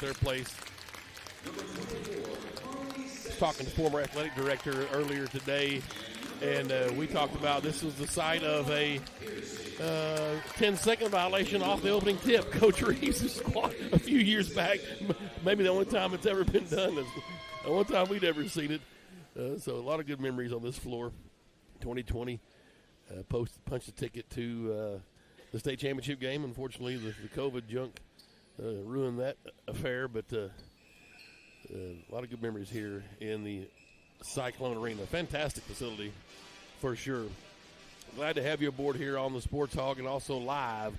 their place. I was talking to former athletic director earlier today, and we talked about this was the site of a 10-second violation off the opening tip. Coach Reeves' squad a few years back, maybe the only time it's ever been done. The one time we'd ever seen it. So a lot of good memories on this floor. 2020, punched a ticket to the state championship game. Unfortunately, the COVID junk ruined that affair, but a lot of good memories here in the Cyclone Arena. Fantastic facility for sure. Glad to have you aboard here on the Sports Hog and also live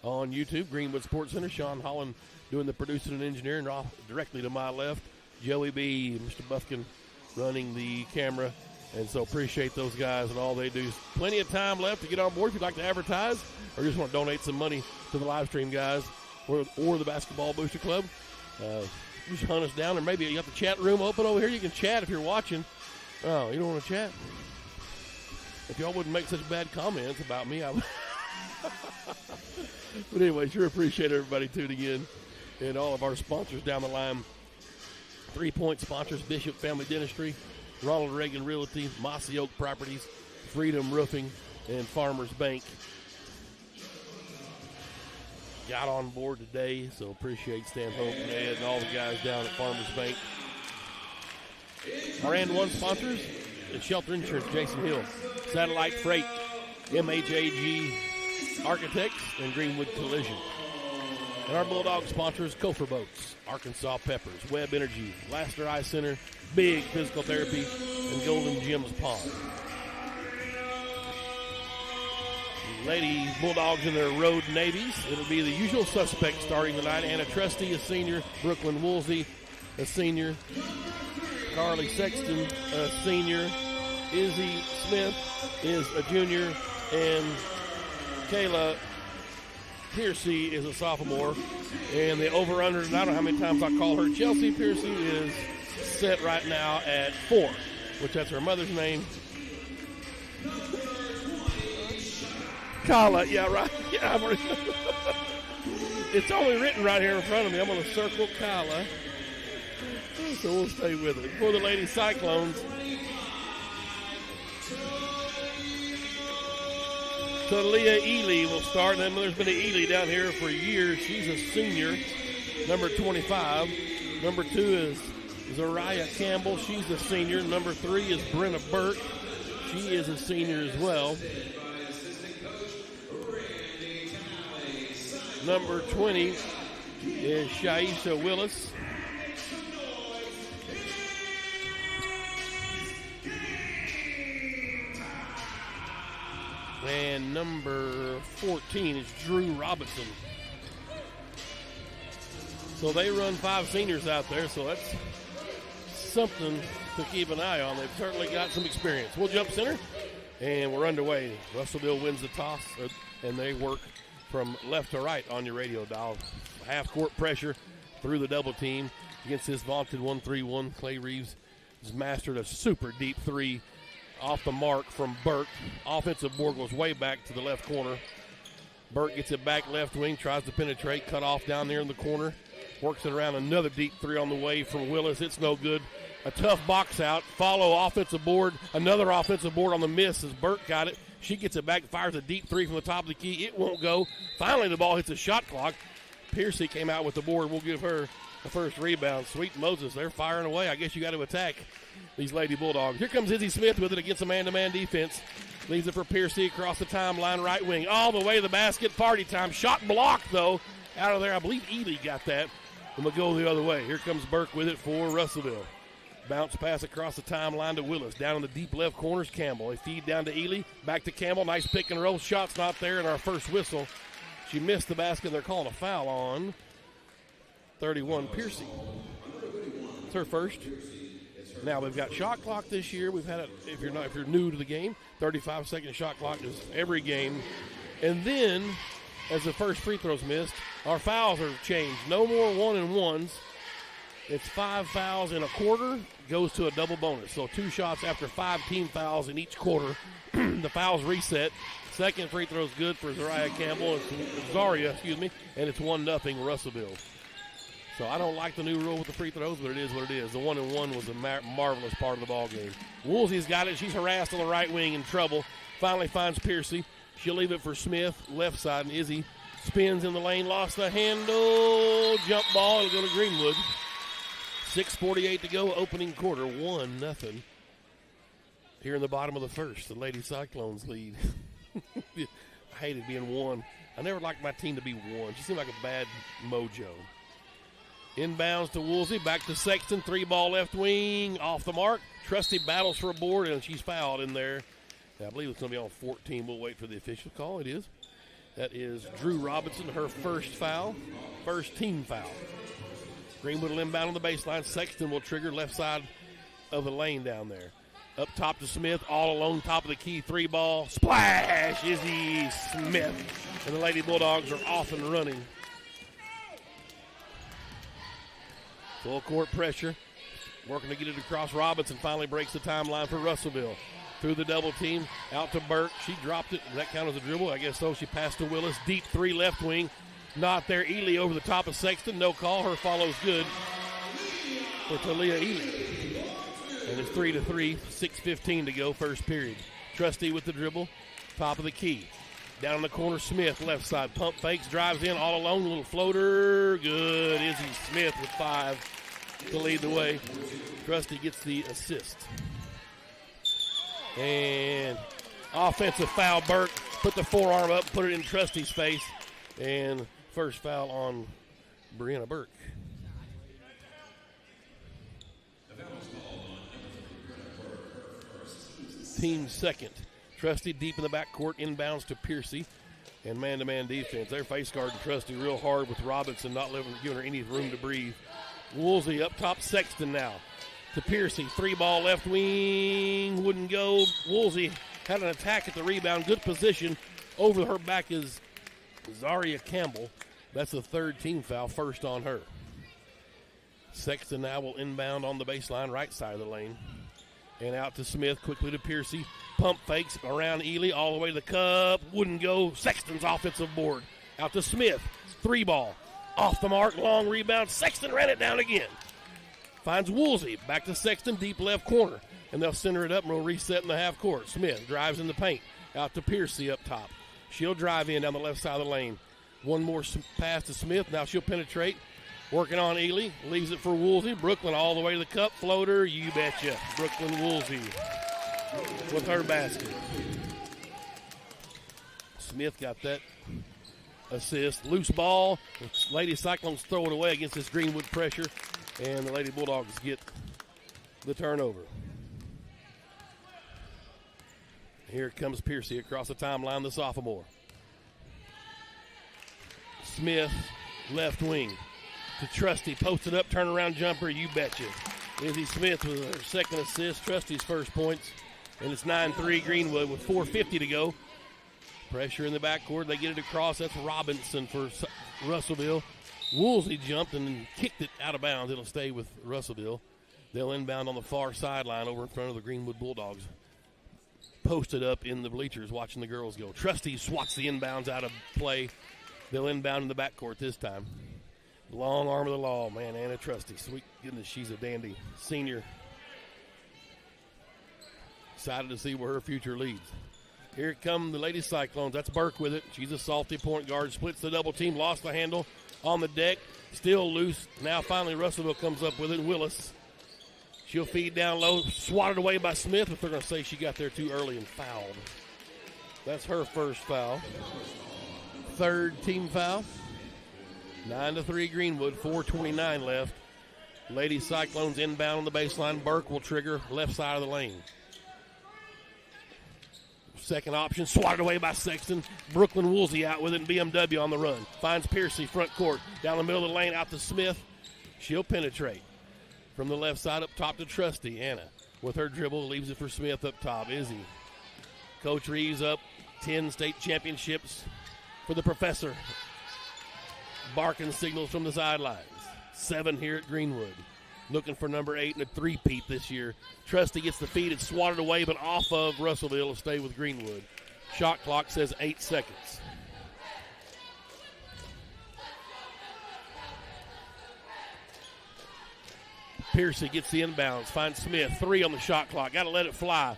on YouTube. Greenwood Sports Center. Sean Holland doing the producing and engineering directly to my left. Joey B., Mr. Buffkin running the camera. And so appreciate those guys and all they do. Plenty of time left to get on board if you'd like to advertise or just want to donate some money to the live stream guys or the Basketball Booster Club. Just hunt us down, or maybe you got the chat room open over here. You can chat if you're watching. Oh, you don't want to chat? If y'all wouldn't make such bad comments about me, I would. But anyway, sure appreciate everybody tuning in and all of our sponsors down the line. 3 Point sponsors: Bishop Family Dentistry, Ronald Reagan Realty, Mossy Oak Properties, Freedom Roofing, and Farmers Bank. Got on board today, so appreciate Stan Hope and Ed and all the guys down at Farmers Bank. Brand one sponsors: Shelter Insurance, Jason Hill, Satellite Freight, MHAG Architects, and Greenwood Collision. And our Bulldog sponsors: Kofor Boats, Arkansas Peppers, Webb Energy, Laster Eye Center, Big Physical Therapy, and Golden Gems Pond. Lady Bulldogs in their road navies. It'll be the usual suspects starting tonight. Anna Trusty, a senior. Brooklyn Woolsey, a senior. Carly Sexton, a senior. Izzy Smith is a junior. And Kayla Piercy is a sophomore. And the over-under, and I don't know how many times I call her Chelsea Piercy, is set right now at 4, which that's her mother's name. Kala, yeah, right. Yeah, it's only written right here in front of me. I'm going to circle Kala. So we'll stay with it. For the Lady Cyclones, Talia Ely will start. And there's been an Ely down here for years. She's a senior, number 25. Number 2 is Zariah Campbell. She's a senior. Number 3 is Brenna Burke. She is a senior as well. Number 20 is Shaisha Willis. And number 14 is Drew Robinson. So they run 5 seniors out there, so that's something to keep an eye on. They've certainly got some experience. We'll jump center, and we're underway. Russellville wins the toss, and they work from left to right on your radio dial. Half-court pressure through the double team against this vaunted 1-3-1. Clay Reeves has mastered a super deep 3 off the mark from Burke. Offensive board goes way back to the left corner. Burke gets it back left wing, tries to penetrate, cut off down there in the corner. Works it around, another deep 3 on the way from Willis. It's no good. A tough box out. Follow offensive board. Another offensive board on the miss as Burke got it. She gets it back, fires a deep 3 from the top of the key. It won't go. Finally, the ball hits a shot clock. Piercy came out with the board. We'll give her the first rebound. Sweet Moses, they're firing away. I guess you got to attack these Lady Bulldogs. Here comes Izzy Smith with it against a man-to-man defense. Leaves it for Piercy across the timeline, right wing. All the way to the basket. Party time. Shot blocked, though, out of there. I believe Ely got that. And we'll go the other way. Here comes Burke with it for Russellville. Bounce pass across the timeline to Willis. Down in the deep left corners, Campbell. They feed down to Ely. Back to Campbell. Nice pick and roll. Shot's not there in our first whistle. She missed the basket. They're calling a foul on 31, Piercy. It's her first. Now we've got shot clock this year. We've had it, if you're new to the game, 35-second shot clock is every game. And then, as the first free throw's missed, our fouls are changed. No more 1-and-1s. It's 5 fouls in a quarter, goes to a double bonus. So 2 shots after 5 team fouls in each quarter. The fouls reset. Second free throw is good for Zaria Campbell. It's Zaria, and it's 1-0 Russellville. So I don't like the new rule with the free throws, but it is what it is. The 1-and-1 was a marvelous part of the ball game. Woolsey's got it. She's harassed on the right wing, in trouble. Finally finds Piercy. She'll leave it for Smith, left side, and Izzy spins in the lane, lost the handle. Jump ball, it'll go to Greenwood. 6:48 to go, opening quarter, 1-0. Here in the bottom of the first, the Lady Cyclones lead. I hated being one. I never liked my team to be one. She seemed like a bad mojo. Inbounds to Woolsey, back to Sexton, 3-ball left wing, off the mark. Trusty battles for a board, and she's fouled in there. I believe it's going to be on 14. We'll wait for the official call. It is. That is Drew Robinson, her first foul, first team foul. Greenwood will inbound on the baseline. Sexton will trigger left side of the lane down there. Up top to Smith, all alone, top of the key, 3-ball. Splash! Izzy Smith. And the Lady Bulldogs are off and running. Full court pressure. Working to get it across. Robinson finally breaks the timeline for Russellville. Through the double team, out to Burke. She dropped it. Does that count as a dribble? I guess so. She passed to Willis. Deep 3 left wing. Not there. Ely over the top of Sexton. No call. Her follow's good for Talia Ely. And it's 3-3. 6:15 to go. First period. Trustee with the dribble. Top of the key. Down in the corner, Smith, left side. Pump fakes, drives in all alone. Little floater. Good. Izzy Smith with 5 to lead the way. Trustee gets the assist. And offensive foul. Burke put the forearm up, put it in Trustee's face. And first foul on Brianna Burke. Team second. Trustee deep in the backcourt, inbounds to Piercy. And man-to-man defense. They're face guarding Trustee real hard with Robinson not giving her any room to breathe. Woolsey up top, Sexton now. To Piercy, 3-ball left wing, wouldn't go. Woolsey had an attack at the rebound, good position. Over her back is Zaria Campbell. That's the third team foul, first on her. Sexton now will inbound on the baseline, right side of the lane. And out to Smith, quickly to Piercy. Pump fakes around Ely, all the way to the cup. Wouldn't go. Sexton's offensive board. Out to Smith, 3-ball. Off the mark, long rebound. Sexton ran it down again. Finds Woolsey, back to Sexton, deep left corner. And they'll center it up and we'll reset in the half court. Smith drives in the paint. Out to Piercy up top. She'll drive in down the left side of the lane. One more pass to Smith. Now she'll penetrate. Working on Ely. Leaves it for Woolsey. Brooklyn all the way to the cup. Floater, you betcha. Brooklyn Woolsey with her basket. Smith got that assist. Loose ball. Lady Cyclones throw it away against this Greenwood pressure. And the Lady Bulldogs get the turnover. Here comes Piercy across the timeline, the sophomore. Smith, left wing. To Trustee, posted up, turnaround jumper, you betcha. Izzy Smith with her second assist, Trustee's first points. And it's 9-3 Greenwood with 4:50 to go. Pressure in the backcourt, they get it across. That's Robinson for Russellville. Woolsey jumped and kicked it out of bounds. It'll stay with Russellville. They'll inbound on the far sideline over in front of the Greenwood Bulldogs. Posted up in the bleachers watching the girls go. Trustee swats the inbounds out of play. They'll inbound in the backcourt this time. Long arm of the law, man, Anna Trustee. Sweet goodness, she's a dandy senior. Excited to see where her future leads. Here come the Lady Cyclones. That's Burke with it. She's a salty point guard. Splits the double team, lost the handle on the deck. Still loose. Now finally Russellville comes up with it. Willis. She'll feed down low. Swatted away by Smith, but they're going to say she got there too early and fouled. That's her first foul. Third team foul. 9-3 Greenwood, 4:29 left. Lady Cyclones inbound on the baseline. Burke will trigger left side of the lane. Second option, swatted away by Sexton. Brooklyn Woolsey out with it, and BMW on the run. Finds Piercy, front court. Down the middle of the lane, out to Smith. She'll penetrate. From the left side up top to Trustee. Anna with her dribble, leaves it for Smith up top. Izzy. Coach Reeves up, 10 state championships for the professor. Barking signals from the sidelines. 7 here at Greenwood. Looking for number 8 and a three-peat this year. Trustee gets the feed. It's swatted away, but off of Russellville will stay with Greenwood. Shot clock says 8 seconds. Piercy gets the inbounds, finds Smith, 3 on the shot clock, got to let it fly.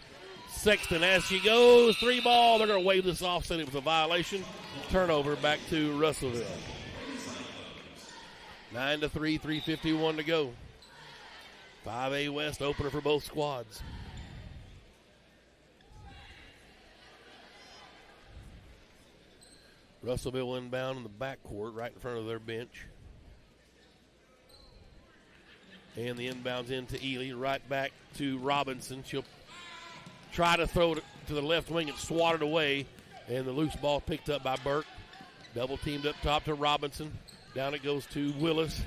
Sexton as she goes, 3 ball, they're going to wave this off, saying it was a violation. Turnover back to Russellville. 9-3, 3:51 to go. 5A West opener for both squads. Russellville inbound in the backcourt right in front of their bench. And the inbounds into Ely, right back to Robinson. She'll try to throw it to the left wing and swat it away. And the loose ball picked up by Burke. Double teamed up top to Robinson. Down it goes to Willis.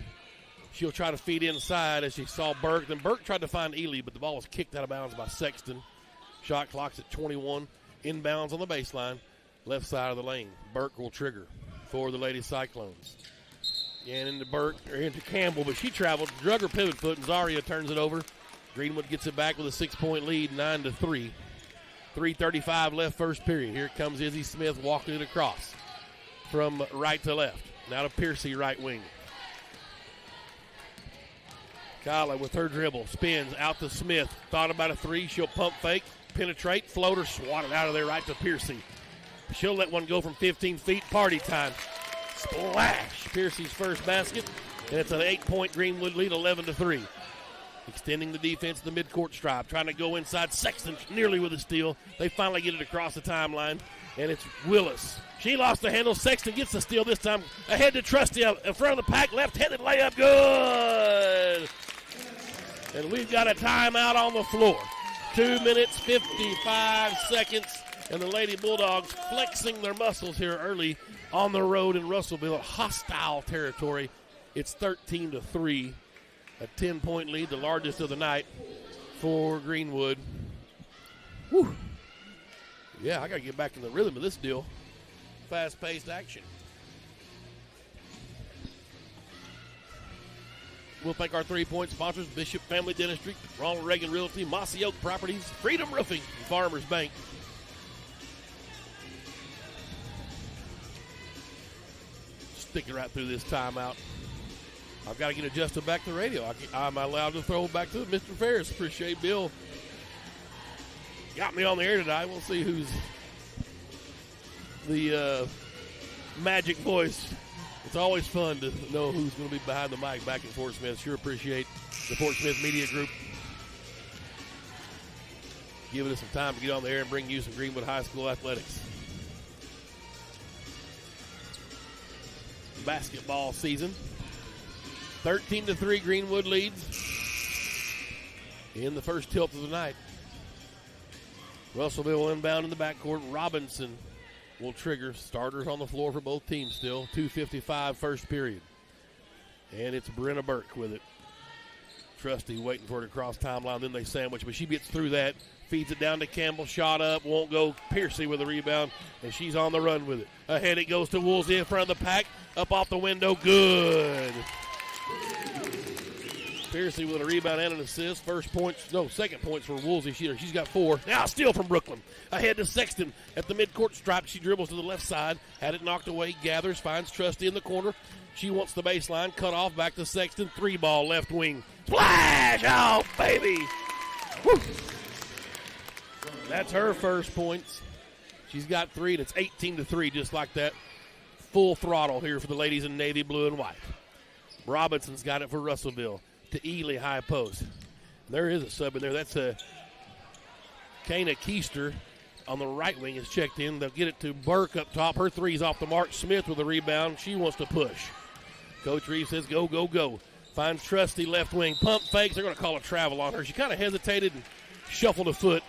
She'll try to feed inside as she saw Burke. Then Burke tried to find Ely, but the ball was kicked out of bounds by Sexton. Shot clock's at 21. Inbounds on the baseline. Left side of the lane. Burke will trigger for the Lady Cyclones. And into Campbell, but she traveled, drug her pivot foot, and Zaria turns it over. Greenwood gets it back with a 6-point lead, 9-3. 3:35 left first period. Here comes Izzy Smith walking it across from right to left. Now to Piercy, right wing. Kyla with her dribble, spins out to Smith. Thought about a 3, she'll pump fake, penetrate, floater, swat it out of there right to Piercy. She'll let one go from 15 feet, party time. Splash! Piercy's first basket, and it's an 8-point Greenwood lead, 11-3. Extending the defense to the midcourt stripe, trying to go inside. Sexton nearly with a steal. They finally get it across the timeline, and it's Willis. She lost the handle. Sexton gets the steal this time. Ahead to Trusty in front of the pack. Left-handed layup, good! And we've got a timeout on the floor. 2 minutes, 55 seconds. And the Lady Bulldogs flexing their muscles here early on the road in Russellville, hostile territory. It's 13-3, a 10-point lead, the largest of the night for Greenwood. Whew. Yeah, I got to get back in the rhythm of this deal. Fast-paced action. We'll thank our 3-point sponsors, Bishop Family Dentistry, Ronald Reagan Realty, Mossy Oak Properties, Freedom Roofing, and Farmers Bank. Sticking right through this timeout. I've got to get adjusted back to the radio. I'm allowed to throw back to Mr. Ferris. Appreciate Bill. Got me on the air tonight. We'll see who's the magic voice. It's always fun to know who's going to be behind the mic back in Fort Smith. Sure appreciate the Fort Smith Media Group giving us some time to get on the air and bring you some Greenwood High School athletics. Basketball season. 13-3 Greenwood leads in the first tilt of the night. Russellville inbound in the backcourt. Robinson will trigger. Starters on the floor for both teams still. 2:55 first period. And it's Brenna Burke with it. Trusty waiting for it across timeline. Then they sandwich, but she gets through that. Feeds it down to Campbell. Shot up. Won't go. Piercy with a rebound. And she's on the run with it. Ahead it goes to Woolsey in front of the pack. Up off the window. Good. Piercy with a rebound and an assist. Second points for Woolsey. She's got 4. Now steal from Brooklyn. Ahead to Sexton at the midcourt stripe. She dribbles to the left side. Had it knocked away. Gathers. Finds Trusty in the corner. She wants the baseline. Cut off. Back to Sexton. 3-ball left wing. Splash! Oh, baby! Woo. That's her first points. She's got 3, and it's 18-3 just like that. Full throttle here for the ladies in navy blue and white. Robinson's got it for Russellville. To Ely, high post. There is a sub in there. That's a Kana Keister on the right wing is checked in. They'll get it to Burke up top. Her 3's off the mark. Smith with a rebound. She wants to push. Coach Reeves says go, go, go. Finds Trusty left wing. Pump fakes. They're going to call a travel on her. She kind of hesitated and shuffled a foot.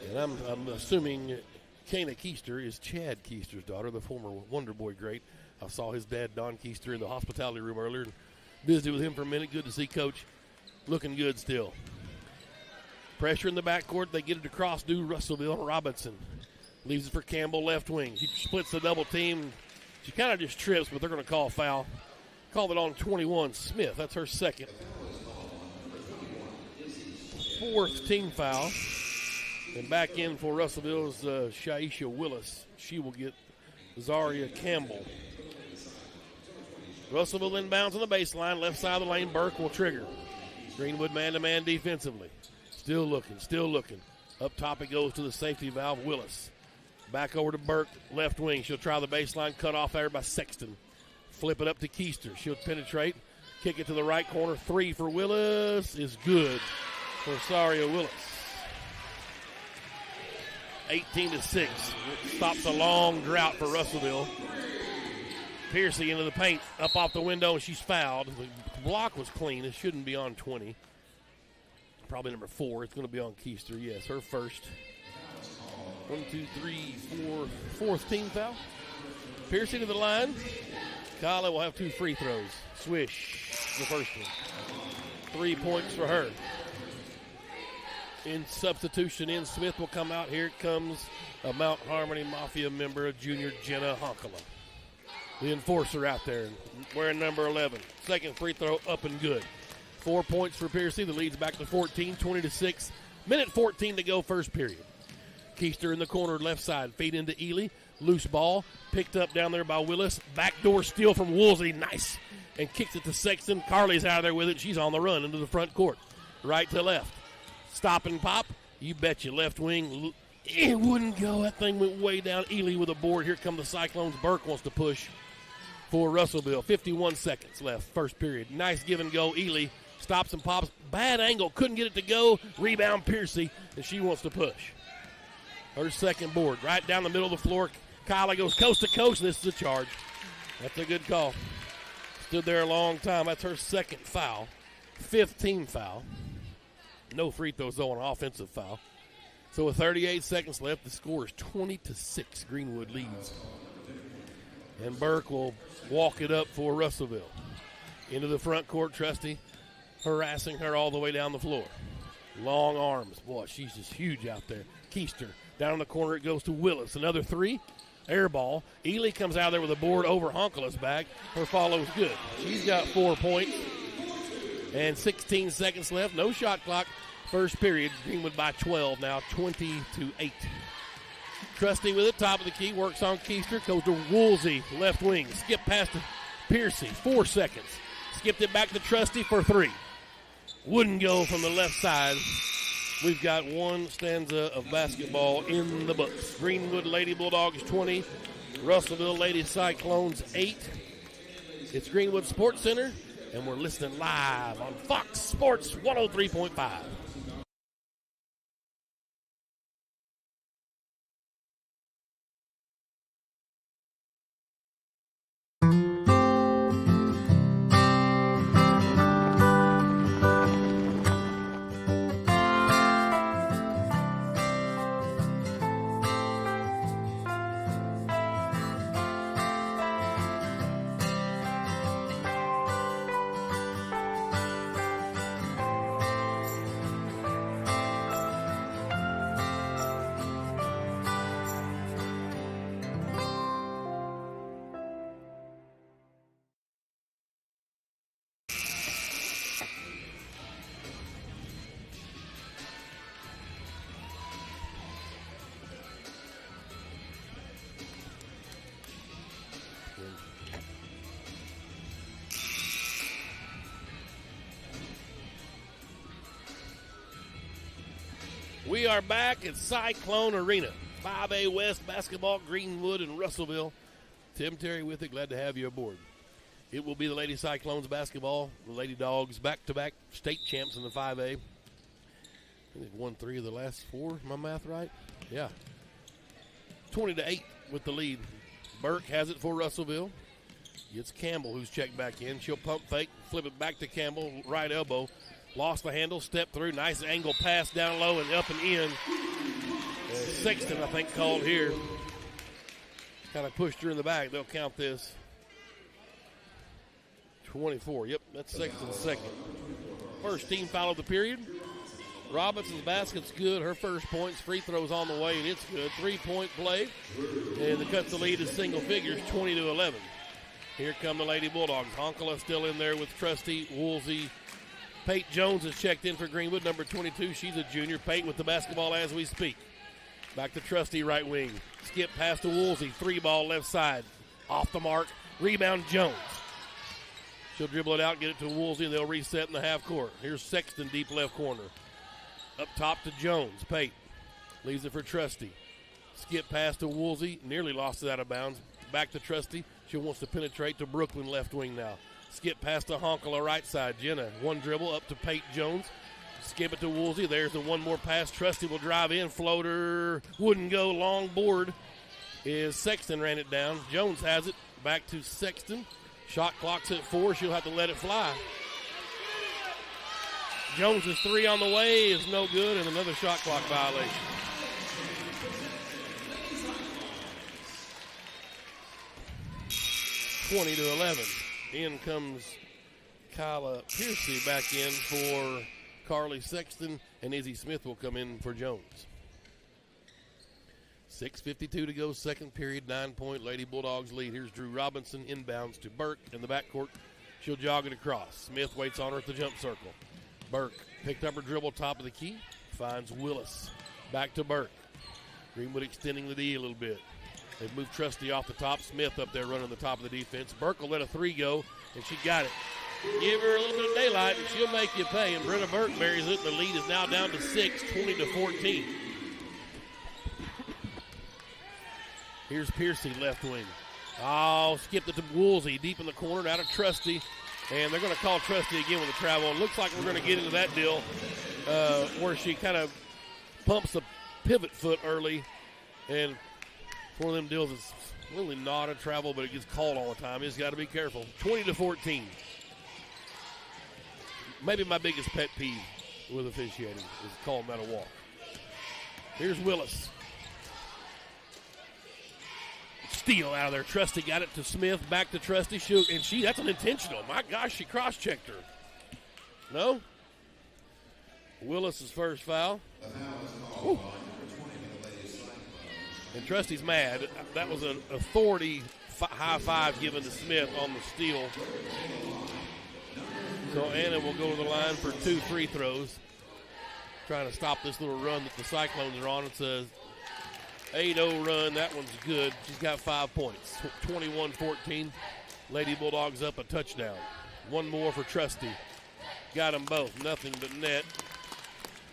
And I'm assuming Kana Keister is Chad Keister's daughter, the former Wonder Boy great. I saw his dad, Don Keister, in the hospitality room earlier and visited with him for a minute. Good to see Coach looking good still. Pressure in the backcourt. They get it across to Russellville. Robinson leaves it for Campbell, left wing. She splits the double team. She kind of just trips, but they're going to call a foul. Called it on 21, Smith. That's her second. 4th team foul. And back in for Russellville is Shaisha Willis. She will get Zaria Campbell. Russellville inbounds on the baseline. Left side of the lane, Burke will trigger. Greenwood man-to-man defensively. Still looking. Up top it goes to the safety valve, Willis. Back over to Burke, left wing. She'll try the baseline, cut off there by Sexton. Flip it up to Keister. She'll penetrate, kick it to the right corner. 3 for Willis is good for Saria Willis. 18-6. Stops a long drought for Russellville. Piercy into the paint, up off the window, and she's fouled. The block was clean. It shouldn't be on 20. Probably number 4. It's going to be on Keister. Yes, her first. 1, 2, 3, 4. Fourth team foul. Piercy to the line. Kylie will have 2 free throws. Swish, the first one. 3 points for her. In substitution, Smith will come out. Here it comes a Mount Harmony Mafia member, junior Jenna Honkala. The enforcer out there, wearing number 11. Second free throw up and good. 4 points for Piercy. The lead's back to 14, 20-6. Minute 14 to go, first period. Keister in the corner, left side. Feed into Ely. Loose ball. Picked up down there by Willis. Backdoor steal from Woolsey. Nice. And kicks it to Sexton. Carly's out of there with it. She's on the run into the front court. Right to left. Stop and pop. You betcha. Left wing. It wouldn't go. That thing went way down. Ely with a board. Here come the Cyclones. Burke wants to push for Russellville. 51 seconds left, first period. Nice give and go. Ely stops and pops. Bad angle. Couldn't get it to go. Rebound Piercy, and she wants to push. Her second board. Right down the middle of the floor. Kylie goes coast to coast, and this is a charge. That's a good call. Stood there a long time. That's her second foul. 15 foul. No free throws, though, on an offensive foul. So with 38 seconds left, the score is 20-6. Greenwood leads. And Burke will walk it up for Russellville. Into the front court, Trusty harassing her all the way down the floor. Long arms. Boy, she's just huge out there. Keister. Down in the corner, it goes to Willis. Another 3. Air ball. Ely comes out there with a board over Honkala's back. Her follow's good. She's got 4 points. And 16 seconds left. No shot clock. First period. Greenwood by 12 now, 20-8. Trusty with the top of the key. Works on Keister. Goes to Woolsey. Left wing. Skip past to Piercy. 4 seconds. Skipped it back to Trusty for 3. Wouldn't go from the left side. We've got one stanza of basketball in the books. Greenwood Lady Bulldogs 20. Russellville Lady Cyclones 8. It's Greenwood Sports Center, and we're listening live on Fox Sports 103.5. We are back at Cyclone Arena. 5A West basketball, Greenwood and Russellville. Tim Terry with it. Glad to have you aboard. It will be the Lady Cyclones basketball. The Lady Dogs back-to-back state champs in the 5A. I think they've won 3 of the last 4. Am my math right? Yeah. 20-8 with the lead. Burke has it for Russellville. Gets Campbell, who's checked back in. She'll pump fake, flip it back to Campbell, right elbow. Lost the handle, step through. Nice angle pass down low and up and in. Sexton, I think, called here. Kind of pushed her in the back. They'll count this. 24. Yep, that's Sexton's second. First team foul of the period. Robinson's basket's good. Her first points, free throws on the way, and it's good. 3-point play. And the cut the lead is single figures, 20-11. Here come the Lady Bulldogs. Honkala still in there with Trusty, Woolsey. Pate Jones is checked in for Greenwood, number 22. She's a junior. Pate with the basketball as we speak. Back to Trusty, right wing. Skip pass to Woolsey. 3-ball left side. Off the mark. Rebound Jones. She'll dribble it out, get it to Woolsey, and they'll reset in the half court. Here's Sexton, deep left corner. Up top to Jones. Pate leaves it for Trusty. Skip pass to Woolsey, nearly lost it out of bounds. Back to Trusty. She wants to penetrate to Brooklyn, left wing now. Skip pass to Honkala, right side. Jenna, one dribble up to Pate Jones. Skip it to Woolsey. There's the one more pass. Trusty will drive in. Floater wouldn't go. Long board is Sexton ran it down. Jones has it. Back to Sexton. Shot clock's at 4. She'll have to let it fly. Jones' 3 on the way is no good, and another shot clock violation. (20-11). In comes Kyla Piercy back in for Carly Sexton, and Izzy Smith will come in for Jones. 6:52 to go, second period, 9-point Lady Bulldogs lead. Here's Drew Robinson, inbounds to Burke in the backcourt. She'll jog it across. Smith waits on her at the jump circle. Burke picked up her dribble, top of the key, finds Willis. Back to Burke. Greenwood extending the D a little bit. They've moved Trusty off the top. Smith up there running the top of the defense. Burke will let a 3 go, and she got it. Give her a little bit of daylight, and she'll make you pay. And Brenna Burke buries it. The lead is now down to 6, 20-14. Here's Piercy, left wing. Oh, skipped it to Woolsey, deep in the corner, out of Trusty. And they're going to call Trusty again with a travel. It looks like we're going to get into that deal where she kind of pumps the pivot foot early. And one of them deals is really not a travel, but it gets called all the time. He's got to be careful. 20-14. Maybe my biggest pet peeve with officiating is calling that a walk. Here's Willis. Steal out of there. Trusty got it to Smith. Back to Trusty. That's an intentional. My gosh, she cross-checked her. No? Willis's first foul. Woo. And Trusty's mad. That was an authority high five given to Smith on the steal. So Anna will go to the line for 2 free throws. Trying to stop this little run that the Cyclones are on. It's a 8-0 run. That one's good. She's got 5 points. 21-14. Lady Bulldogs up a touchdown. One more for Trusty. Got them both. Nothing but net.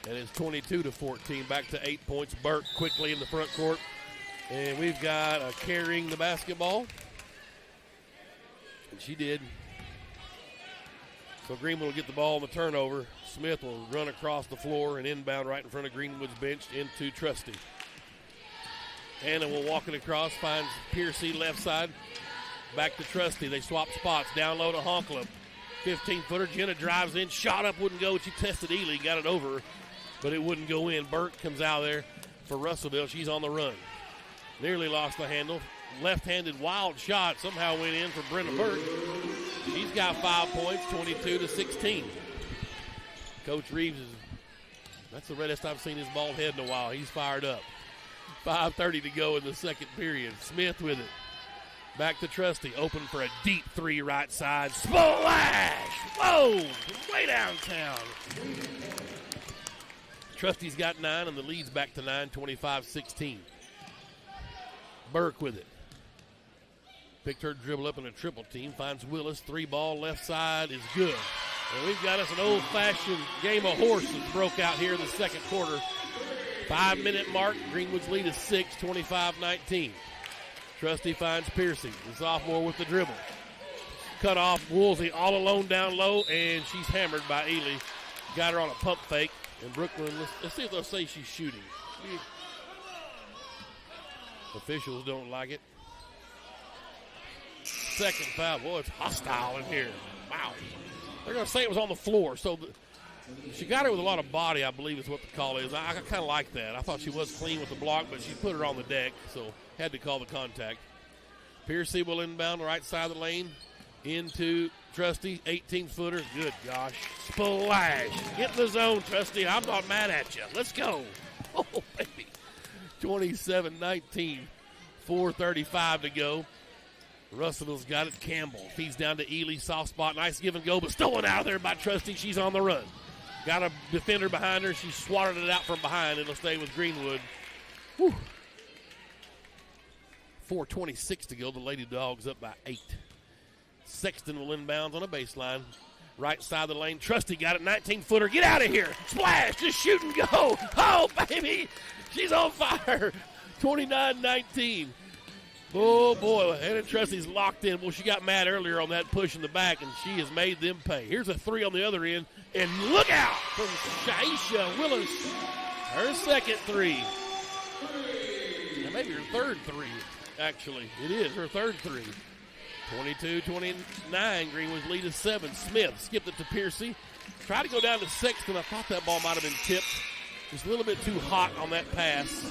And it's 22-14. Back to 8 points. Burke quickly in the front court. And we've got carrying the basketball. And she did. So Greenwood will get the ball on the turnover. Smith will run across the floor and inbound right in front of Greenwood's bench into Trusty. Anna will walk it across, finds Piercy left side. Back to Trusty. They swap spots. Down low to Honkla. 15-footer. Jenna drives in. Shot up, wouldn't go. She tested Ely, got it over, but it wouldn't go in. Burke comes out there for Russellville. She's on the run. Nearly lost the handle. Left-handed wild shot somehow went in for Brenna Burke. She's got 5 points, 22-16. Coach Reeves that's the reddest I've seen his bald head in a while. He's fired up. 5:30 to go in the second period. Smith with it. Back to Trusty. Open for a deep 3 right side. Splash! Whoa! Way downtown. Trusty's got 9, and the lead's back to 9, 25-16. Burke with it. Picked her dribble up in a triple team. Finds Willis. 3-ball left side is good. And we've got us an old-fashioned game of horses broke out here in the second quarter. 5-minute mark. Greenwood's lead is 6, 25-19. Trusty finds Piercy, the sophomore with the dribble. Cut off Woolsey all alone down low, and she's hammered by Ely. Got her on a pump fake. And Brooklyn, let's see if they'll say she's shooting. Officials don't like it. Second foul. Boy, it's hostile in here. Wow. They're going to say it was on the floor. So she got her with a lot of body, I believe is what the call is. I kind of like that. I thought she was clean with the block, but she put her on the deck, so had to call the contact. Piercy will inbound the right side of the lane into Trusty. 18-footer. Good gosh. Splash. Get in the zone, Trusty. I'm not mad at you. Let's go. Oh, baby. 27-19. 4:35 to go. Russellville's got it. Campbell feeds down to Ely. Soft spot. Nice give and go, but stolen out of there by Trusty. She's on the run. Got a defender behind her. She swatted it out from behind. It'll stay with Greenwood. Whew. 4:26 to go. The Lady Dogs up by 8. Sexton will inbounds on a baseline. Right side of the lane. Trusty got it. 19-footer. Get out of here. Splash. Just shoot and go. Oh, baby. She's on fire. 29-19. Oh, boy. Anna Trusty's locked in. Well, she got mad earlier on that push in the back, and she has made them pay. Here's a three on the other end. And look out from Shaisha Willis. Her second three. And maybe her third three, actually. It is her third three. 22-29. Greenwood's lead is 7. Smith skipped it to Piercy. Tried to go down to Sexton. I thought that ball might have been tipped. Just a little bit too hot on that pass.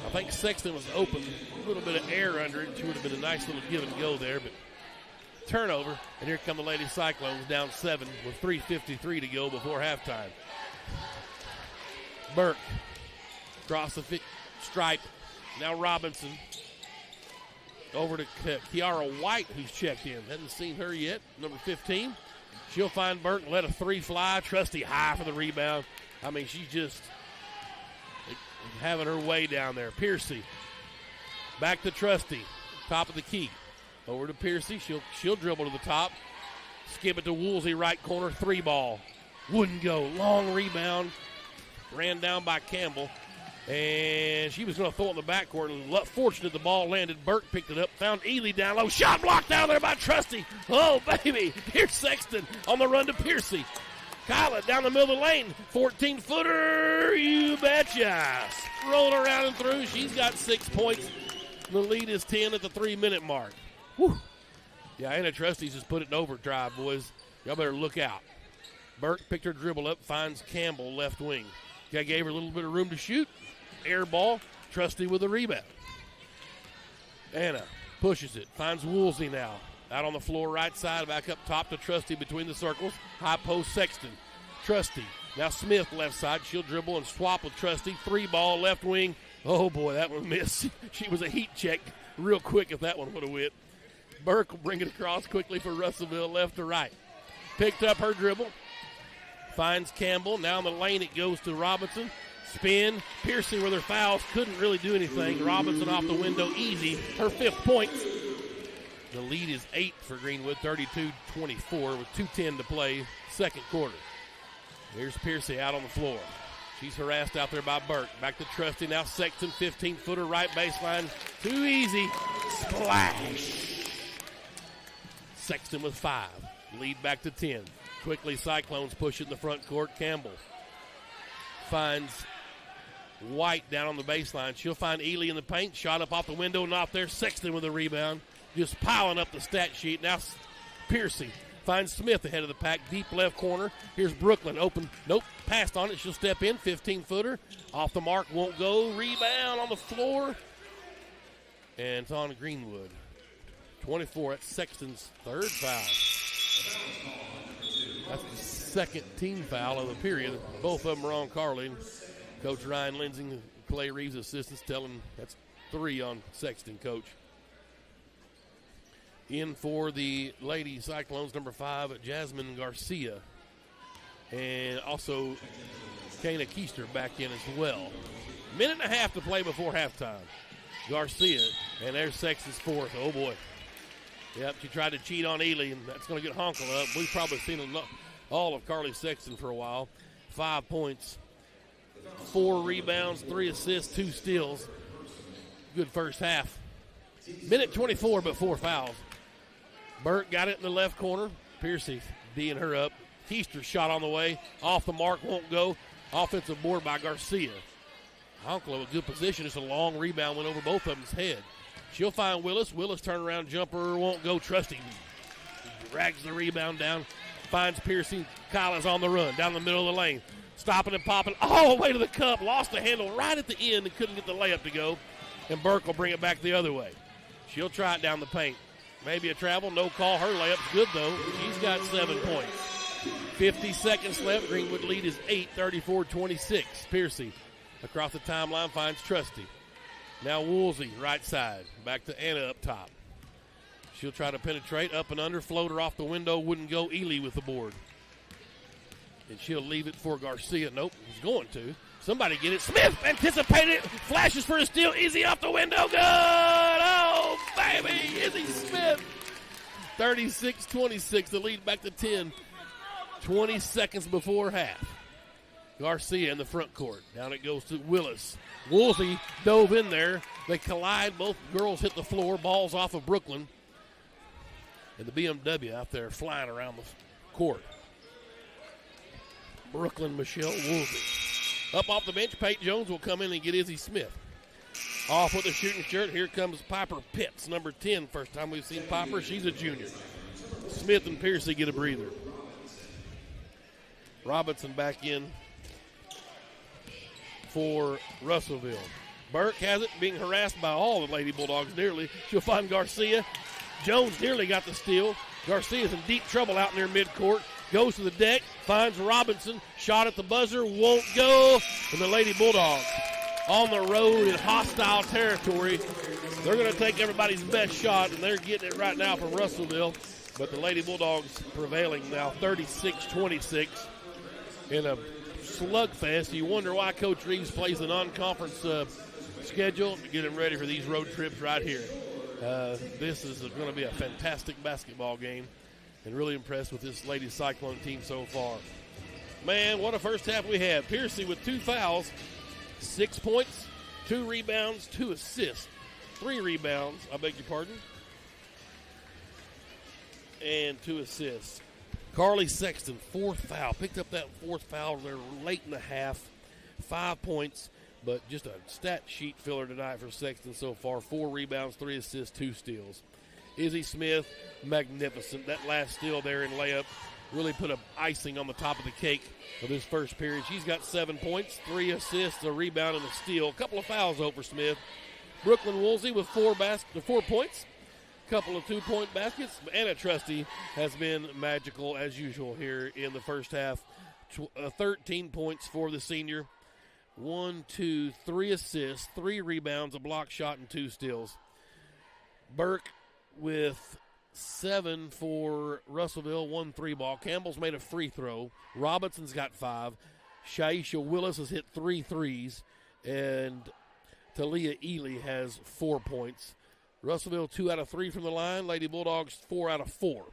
I think Sexton was open. A little bit of air under it. She would have been a nice little give and go there. But turnover. And here come the Lady Cyclones down 7 with 3:53 to go before halftime. Burke across the stripe. Now Robinson. Over to Kiara White, who's checked in. Hadn't seen her yet. Number 15. She'll find Burke and let a three fly. Trusty high for the rebound. I mean, she's just having her way down there. Piercy. Back to Trusty. Top of the key. Over to Piercy. She'll dribble to the top. Skip it to Woolsey, right corner. Three ball. Wouldn't go. Long rebound. Ran down by Campbell. And she was going to throw it in the backcourt. Fortunate the ball landed. Burke picked it up. Found Ely down low. Shot blocked down there by Trusty. Oh, baby. Here's Sexton on the run to Piercy. Kyla down the middle of the lane. 14-footer. You betcha. Rolling around and through. She's got 6 points. The lead is 10 at the 3-minute mark. Whew. Yeah, Anna Trusty's just put it in overdrive, boys. Y'all better look out. Burke picked her dribble up. Finds Campbell left wing. Guy gave her a little bit of room to shoot. Air ball. Trusty with a rebound. Anna pushes it. Finds Woolsey now. Out on the floor, right side. Back up top to Trusty between the circles. High post Sexton. Trusty. Now Smith left side. She'll dribble and swap with Trusty. Three ball left wing. Oh, boy, that one missed. She was a heat check real quick if that one would have went. Burke will bring it across quickly for Russellville, left to right. Picked up her dribble. Finds Campbell. Now in the lane it goes to Robinson. Spin. Piercy with her fouls. Couldn't really do anything. Robinson off the window. Easy. Her 5th point. The lead is 8 for Greenwood. 32-24 with 2:10 to play. Second quarter. Here's Piercy out on the floor. She's harassed out there by Burke. Back to Trusty. Now Sexton. 15-footer right baseline. Too easy. Splash. Sexton with 5. Lead back to 10. Quickly Cyclones push it in the front court. Campbell finds White down on the baseline. She'll find Ely in the paint. Shot up off the window, not there. Sexton with a rebound. Just piling up the stat sheet. Now Piercy finds Smith ahead of the pack. Deep left corner. Here's Brooklyn open. Nope. Passed on it. She'll step in. 15-footer. Off the mark. Won't go. Rebound on the floor. And it's on Greenwood. 24. That's Sexton's 3rd foul. That's the 2nd team foul of the period. Both of them are on Carlin. Coach Ryan Lindsay, Clay Reeves' assistants, tell him that's 3 on Sexton, Coach. In for the Lady Cyclones, number 5, Jasmine Garcia. And also Kana Keister back in as well. Minute and a half to play before halftime. Garcia, and there's Sexton's 4th. Oh, boy. Yep, she tried to cheat on Ely, and that's going to get Honkel up. We've probably seen all of Carly Sexton for a while. 5 points, 4 rebounds, 3 assists, 2 steals. Good first half. Minute 24, but 4 fouls. Burke got it in the left corner. Piercy D'ing her up. Keister shot on the way. Off the mark, won't go. Offensive board by Garcia. Honkel in a good position. It's a long rebound, went over both of them's head. She'll find Willis. Willis turnaround jumper won't go. Trusty drags the rebound down. Finds Piercy. Kyla's on the run down the middle of the lane. Stopping and popping all the way to the cup. Lost the handle right at the end and couldn't get the layup to go. And Burke will bring it back the other way. She'll try it down the paint. Maybe a travel. No call. Her layup's good, though. She's got 7 points. 50 seconds left. Greenwood lead is 8, 34-26. Piercy across the timeline finds Trusty. Now Woolsey, right side. Back to Anna up top. She'll try to penetrate. Up and under. Floater off the window. Wouldn't go. Ely with the board. And she'll leave it for Garcia. Nope, he's going to. Somebody get it. Smith anticipated it. Flashes for a steal. Easy off the window. Good. Oh, baby. Izzy Smith. 36-26, the lead back to 10. 20 seconds before half. Garcia in the front court. Down it goes to Willis. Woolsey dove in there. They collide. Both girls hit the floor. Ball's off of Brooklyn. And the BMW out there flying around the court. Brooklyn Michelle Woolsey. Up off the bench, Pate Jones will come in and get Izzy Smith. Off with the shooting shirt. Here comes Piper Pitts, number 10. First time we've seen Piper. She's a junior. Smith and Piercy get a breather. Robinson back in for Russellville. Burke has it, being harassed by all the Lady Bulldogs nearly. She'll find Garcia. Jones nearly got the steal. Garcia's in deep trouble out near midcourt. Goes to the deck, finds Robinson. Shot at the buzzer, won't go. And the Lady Bulldogs on the road in hostile territory. They're going to take everybody's best shot, and they're getting it right now from Russellville. But the Lady Bulldogs prevailing now 36-26 in a slugfest. You wonder why Coach Reeves plays the non-conference schedule to get him ready for these road trips right here. This is going to be a fantastic basketball game, and really impressed with this Lady Cyclone team so far. Man, what a first half we had. Piercy with 2 fouls, 6 points, 2 rebounds, 2 assists, 3 rebounds, I beg your pardon, and 2 assists. Carly Sexton, 4th foul. Picked up that 4th foul there late in the half. 5 points, but just a stat sheet filler tonight for Sexton so far. 4 rebounds, 3 assists, 2 steals. Izzy Smith, magnificent. That last steal there in layup really put a icing on the top of the cake of this first period. She's got 7 points, 3 assists, a rebound, and a steal. A couple of fouls over Smith. Brooklyn Woolsey with 4 points. Couple of 2-point baskets. Anna Trusty has been magical as usual here in the first half. 13 points for the senior. 3 assists, 3 rebounds, a block shot, and 2 steals. Burke with 7 for Russellville, 1 3-ball. Campbell's made a free throw. Robinson's got 5. Shaisha Willis has hit 3 threes. And Talia Ely has 4 points. Russellville 2 out of 3 from the line. Lady Bulldogs 4 out of 4.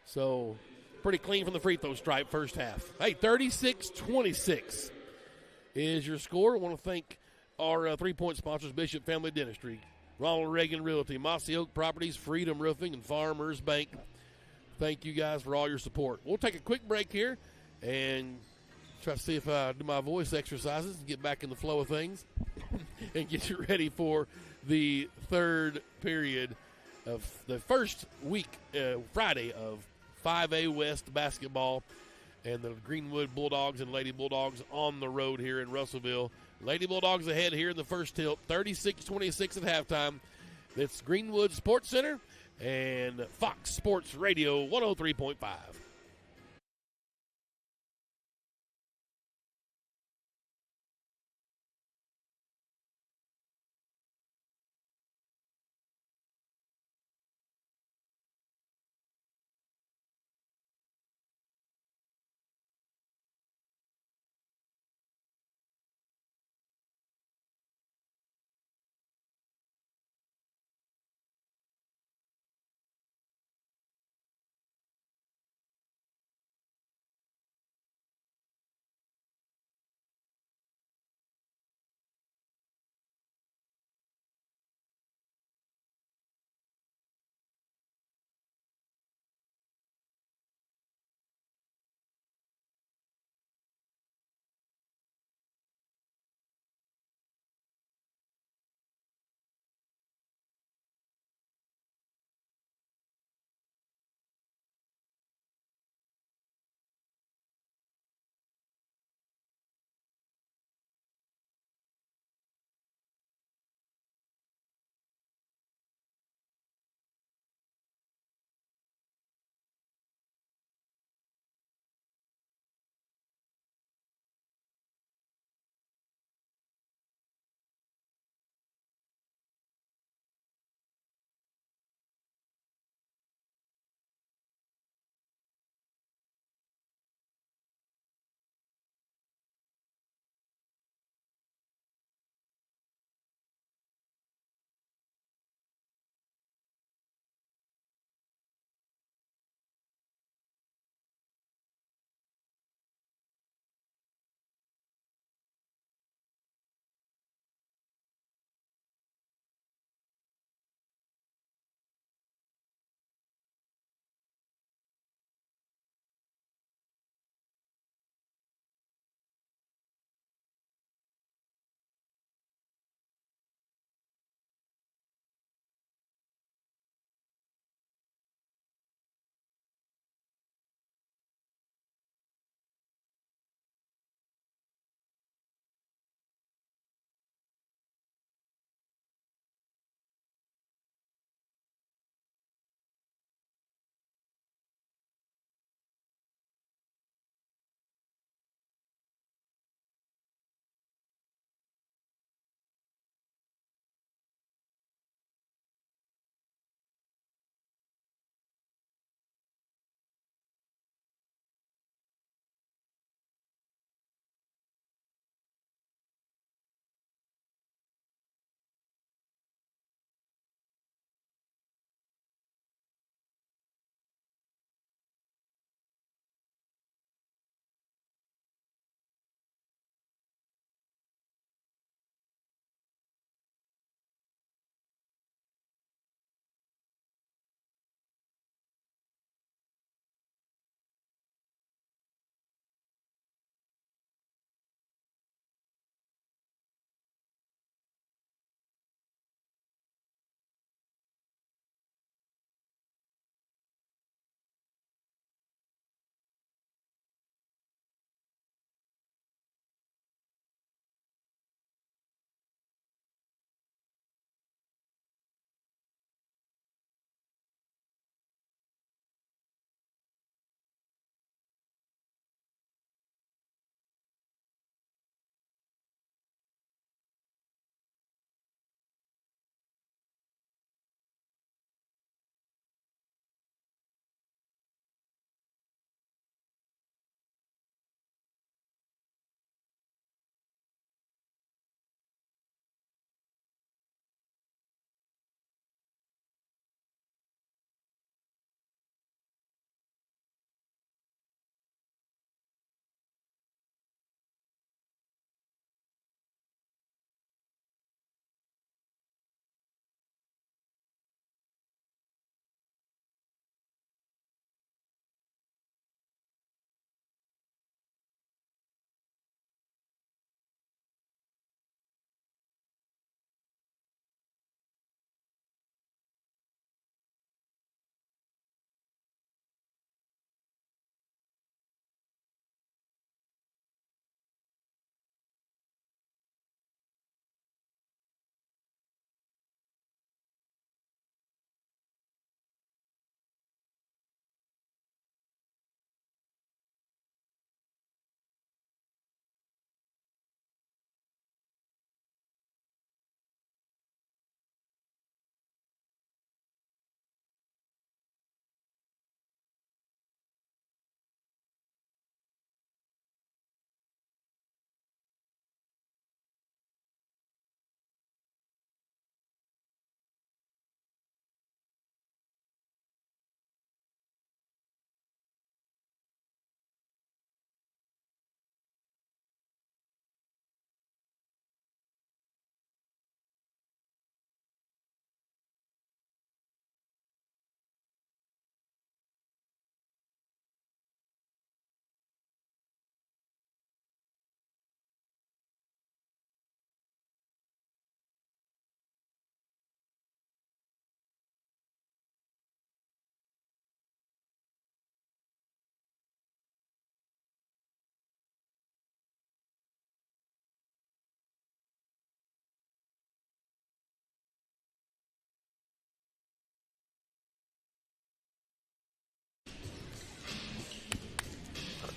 So pretty clean from the free throw stripe first half. Hey, 36-26 is your score. I want to thank our 3-point sponsors, Bishop Family Dentistry, Ronald Reagan Realty, Mossy Oak Properties, Freedom Roofing, and Farmers Bank. Thank you guys for all your support. We'll take a quick break here and try to see if I do my voice exercises and get back in the flow of things and get you ready for the third period of the first week, Friday, of 5A West basketball, and the Greenwood Bulldogs and Lady Bulldogs on the road here in Russellville. Lady Bulldogs ahead here in the first tilt, 36-26 at halftime. It's Greenwood Sports Center and Fox Sports Radio 103.5.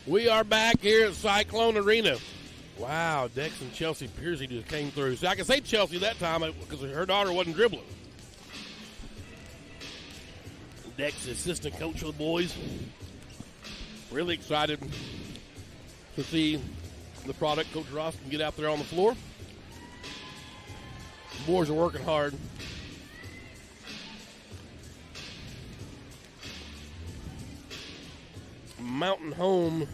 We are back here at Cyclone Arena. Wow, Dex and Chelsea Piercy just came through. So I can say Chelsea that time because her daughter wasn't dribbling. Dex, assistant coach of the boys. Really excited to see the product Coach Ross can get out there on the floor. The boys are working hard. Mountain Home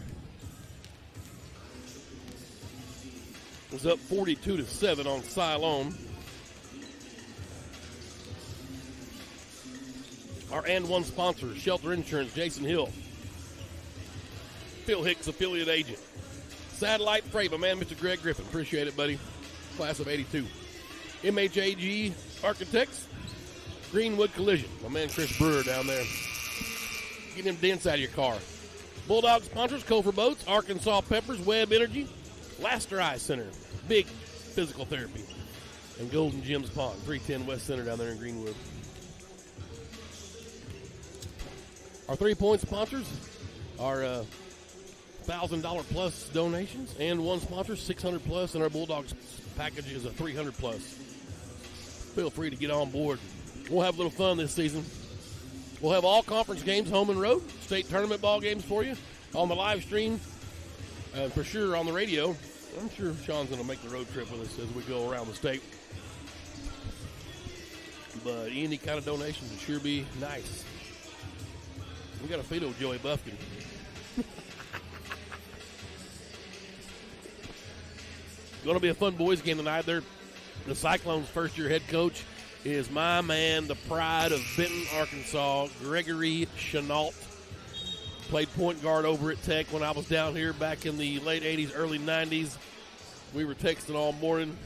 was up 42-7 on Siloam. Our and one sponsor, Shelter Insurance, Jason Hill. Phil Hicks, affiliate agent. Satellite Freight, my man, Mr. Greg Griffin. Appreciate it, buddy. Class of 82. MHAG Architects, Greenwood Collision. My man, Chris Brewer down there. Get them dents out of your car. Bulldogs sponsors, Cofer Boats, Arkansas Peppers, Webb Energy, Laster Eye Center, Big Physical Therapy, and Golden Gems Pond, 310 West Center down there in Greenwood. Our 3-point sponsors are $1,000 plus donations, and one sponsor, $600 plus, and our Bulldogs package is a $300 plus. Feel free to get on board. We'll have a little fun this season. We'll have all conference games, home and road, state tournament ball games for you on the live stream, and for sure on the radio. I'm sure Sean's going to make the road trip with us as we go around the state. But any kind of donations would sure be nice. We got to feed old Joey Buffkin. Going to be a fun boys game tonight. The Cyclones' first-year head coach is my man, the pride of Benton, Arkansas, Gregory Chenault. Played point guard over at Tech when I was down here back in the late 80s, early 90s. We were texting all morning,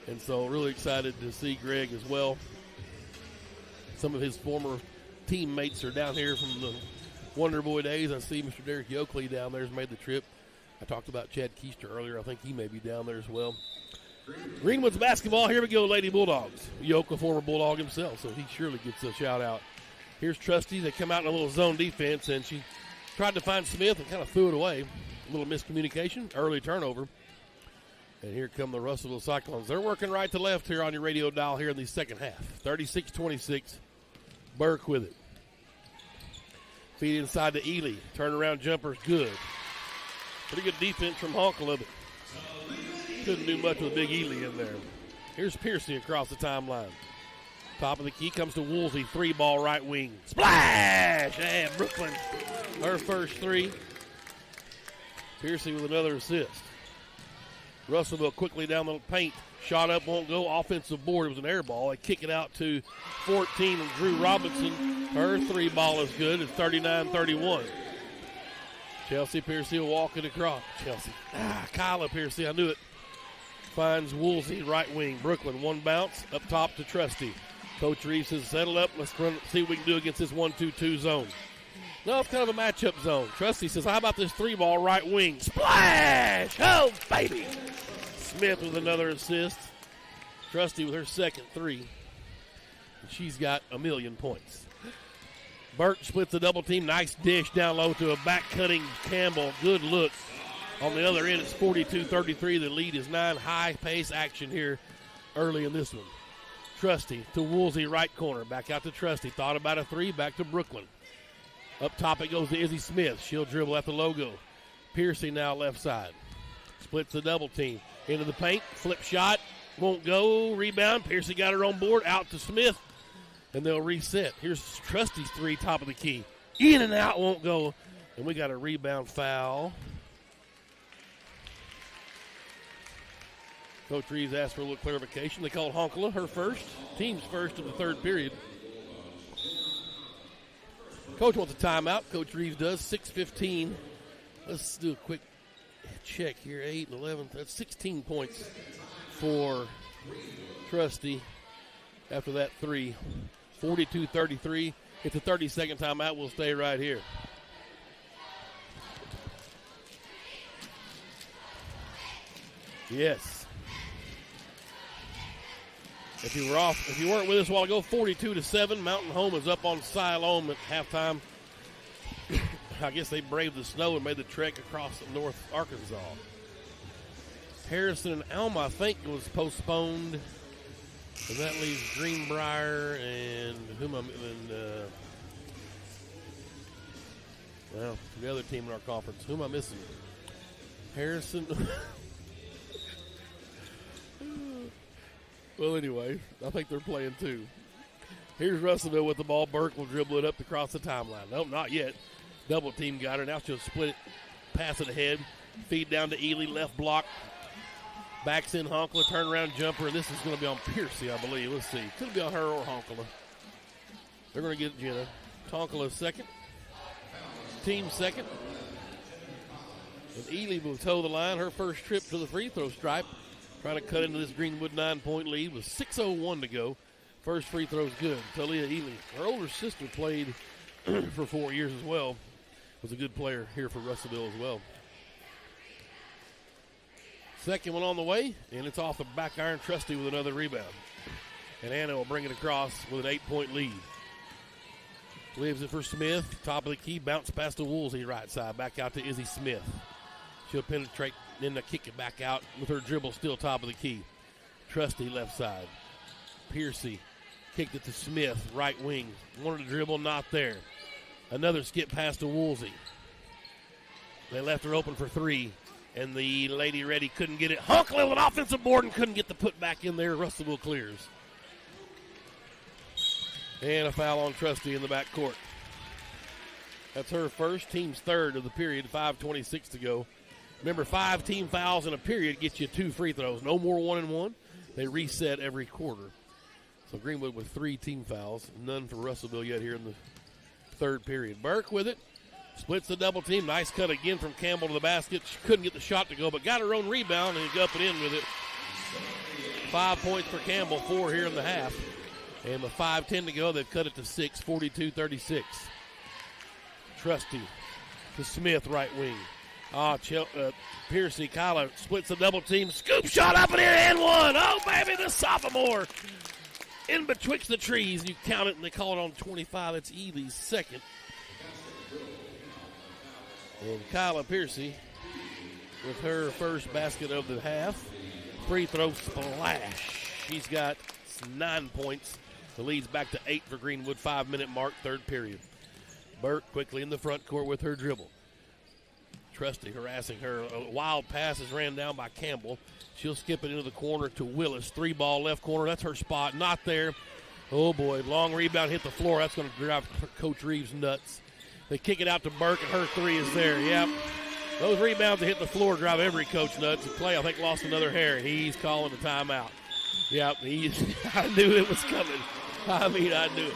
and so really excited to see Greg as well. Some of his former teammates are down here from the Wonder Boy days. I see Mr. Derek Yoakley down there has made the trip. I talked about Chad Keister earlier. I think he may be down there as well. Greenwood's basketball. Here we go, Lady Bulldogs. Yoke, a former Bulldog himself, so he surely gets a shout out. Here's Trusty. They come out in a little zone defense, and she tried to find Smith and kind of threw it away. A little miscommunication, early turnover. And here come the Russellville Cyclones. They're working right to left here on your radio dial here in the second half. 36-26. Burke with it. Feed inside to Ely. Turnaround jumper's good. Pretty good defense from Honkel. Couldn't do much with Big Ely in there. Here's Piercy across the timeline. Top of the key comes to Woolsey. 3-ball right wing. Splash! And Brooklyn, her first three. Piercy with another assist. Russellville quickly down the paint. Shot up, won't go. Offensive board. It was an air ball. They kick it out to 14, and Drew Robinson. Her 3-ball is good. It's 39-31. Chelsea Piercy will walk it across. Chelsea. Kyla Piercy, I knew it. Finds Woolsey, right wing. Brooklyn, one bounce. Up top to Trusty. Coach Reeves says, settle up. Let's see what we can do against this 1-2-2 zone. No, it's kind of a matchup zone. Trusty says, how about this 3-ball right wing? Splash! Oh, baby! Smith with another assist. Trusty with her second 3. And she's got 1,000,000 points. Burke splits the double team. Nice dish down low to a back-cutting Campbell. Good look. On the other end, it's 42-33. The lead is 9. High-pace action here early in this one. Trusty to Woolsey, right corner. Back out to Trusty. Thought about a 3. Back to Brooklyn. Up top it goes to Izzy Smith. She'll dribble at the logo. Piercy now left side. Splits the double team. Into the paint. Flip shot. Won't go. Rebound. Piercy got her on board. Out to Smith. And they'll reset. Here's Trusty's 3, top of the key. In and out, won't go. And we got a rebound foul. Coach Reeves asked for a little clarification. They called Honkala her first. Team's first of the third period. Coach wants a timeout. Coach Reeves does. 6:15. Let's do a quick check here. 8 and 11. That's 16 points for Trusty after that 3. 42-33. It's a 30-second timeout. We'll stay right here. Yes. If you weren't with us a while ago, 42-7. Mountain Home is up on Siloam at halftime. I guess they braved the snow and made the trek across North Arkansas. Harrison and Alma, I think, was postponed. And that leaves Greenbrier and the other team in our conference. Who am I missing? Harrison. Well, anyway, I think they're playing too. Here's Russellville with the ball. Burke will dribble it up across the timeline. Nope, not yet. Double team got her. Now she'll split it, pass it ahead, feed down to Ely, left block. Backs in Honkala, turnaround jumper, and this is going to be on Piercy, I believe. Let's see. Could be on her or Honkala. They're going to get Jenna. Honkala second. Team second. And Ely will toe the line. Her first trip to the free throw stripe. Trying to cut into this Greenwood 9-point lead with 6:01 to go. First free throw's good. Talia Ely. Her older sister played for 4 years as well. Was a good player here for Russellville as well. Second one on the way, and it's off the back iron. Trusty with another rebound. And Anna will bring it across with an 8-point lead. Leaves it for Smith. Top of the key, bounce past the Woolsey right side. Back out to Izzy Smith. She'll penetrate, then kick it back out with her dribble still top of the key. Trusty left side. Piercy kicked it to Smith, right wing. Wanted to dribble, not there. Another skip past to Woolsey. They left her open for three. And the Lady Ready couldn't get it. Honkala with an offensive board and couldn't get the put back in there. Russellville clears. And a foul on Trusty in the back court. That's her first, team's third of the period, 5:26 to go. Remember, 5 team fouls in a period gets you 2 free throws. No more 1-and-1. They reset every quarter. So Greenwood with 3 team fouls. None for Russellville yet here in the third period. Burke with it. Splits the double team. Nice cut again from Campbell to the basket. She couldn't get the shot to go, but got her own rebound and got up and in with it. 5 points for Campbell, 4 here in the half. And with 5:10 to go, they've cut it to 6, 42-36. Trusty to Smith, right wing. Piercy, Kyler splits the double team. Scoop shot up in here and one. Oh, baby, the sophomore. In betwixt the trees. You count it, and they call it on 25. It's Ely's second. And Kyla Piercy with her first basket of the half. Free throw splash. She's got 9 points. The lead's back to 8 for Greenwood. 5-minute mark, third period. Burke quickly in the front court with her dribble. Trusty harassing her. A wild pass is ran down by Campbell. She'll skip it into the corner to Willis. 3-ball left corner. That's her spot. Not there. Oh, boy. Long rebound hit the floor. That's going to drive Coach Reeves nuts. They kick it out to Burke, and her 3 is there. Yep. Those rebounds that hit the floor drive every coach nuts. The play, I think, lost another hair, and he's calling the timeout. Yep. I knew it was coming. I knew it.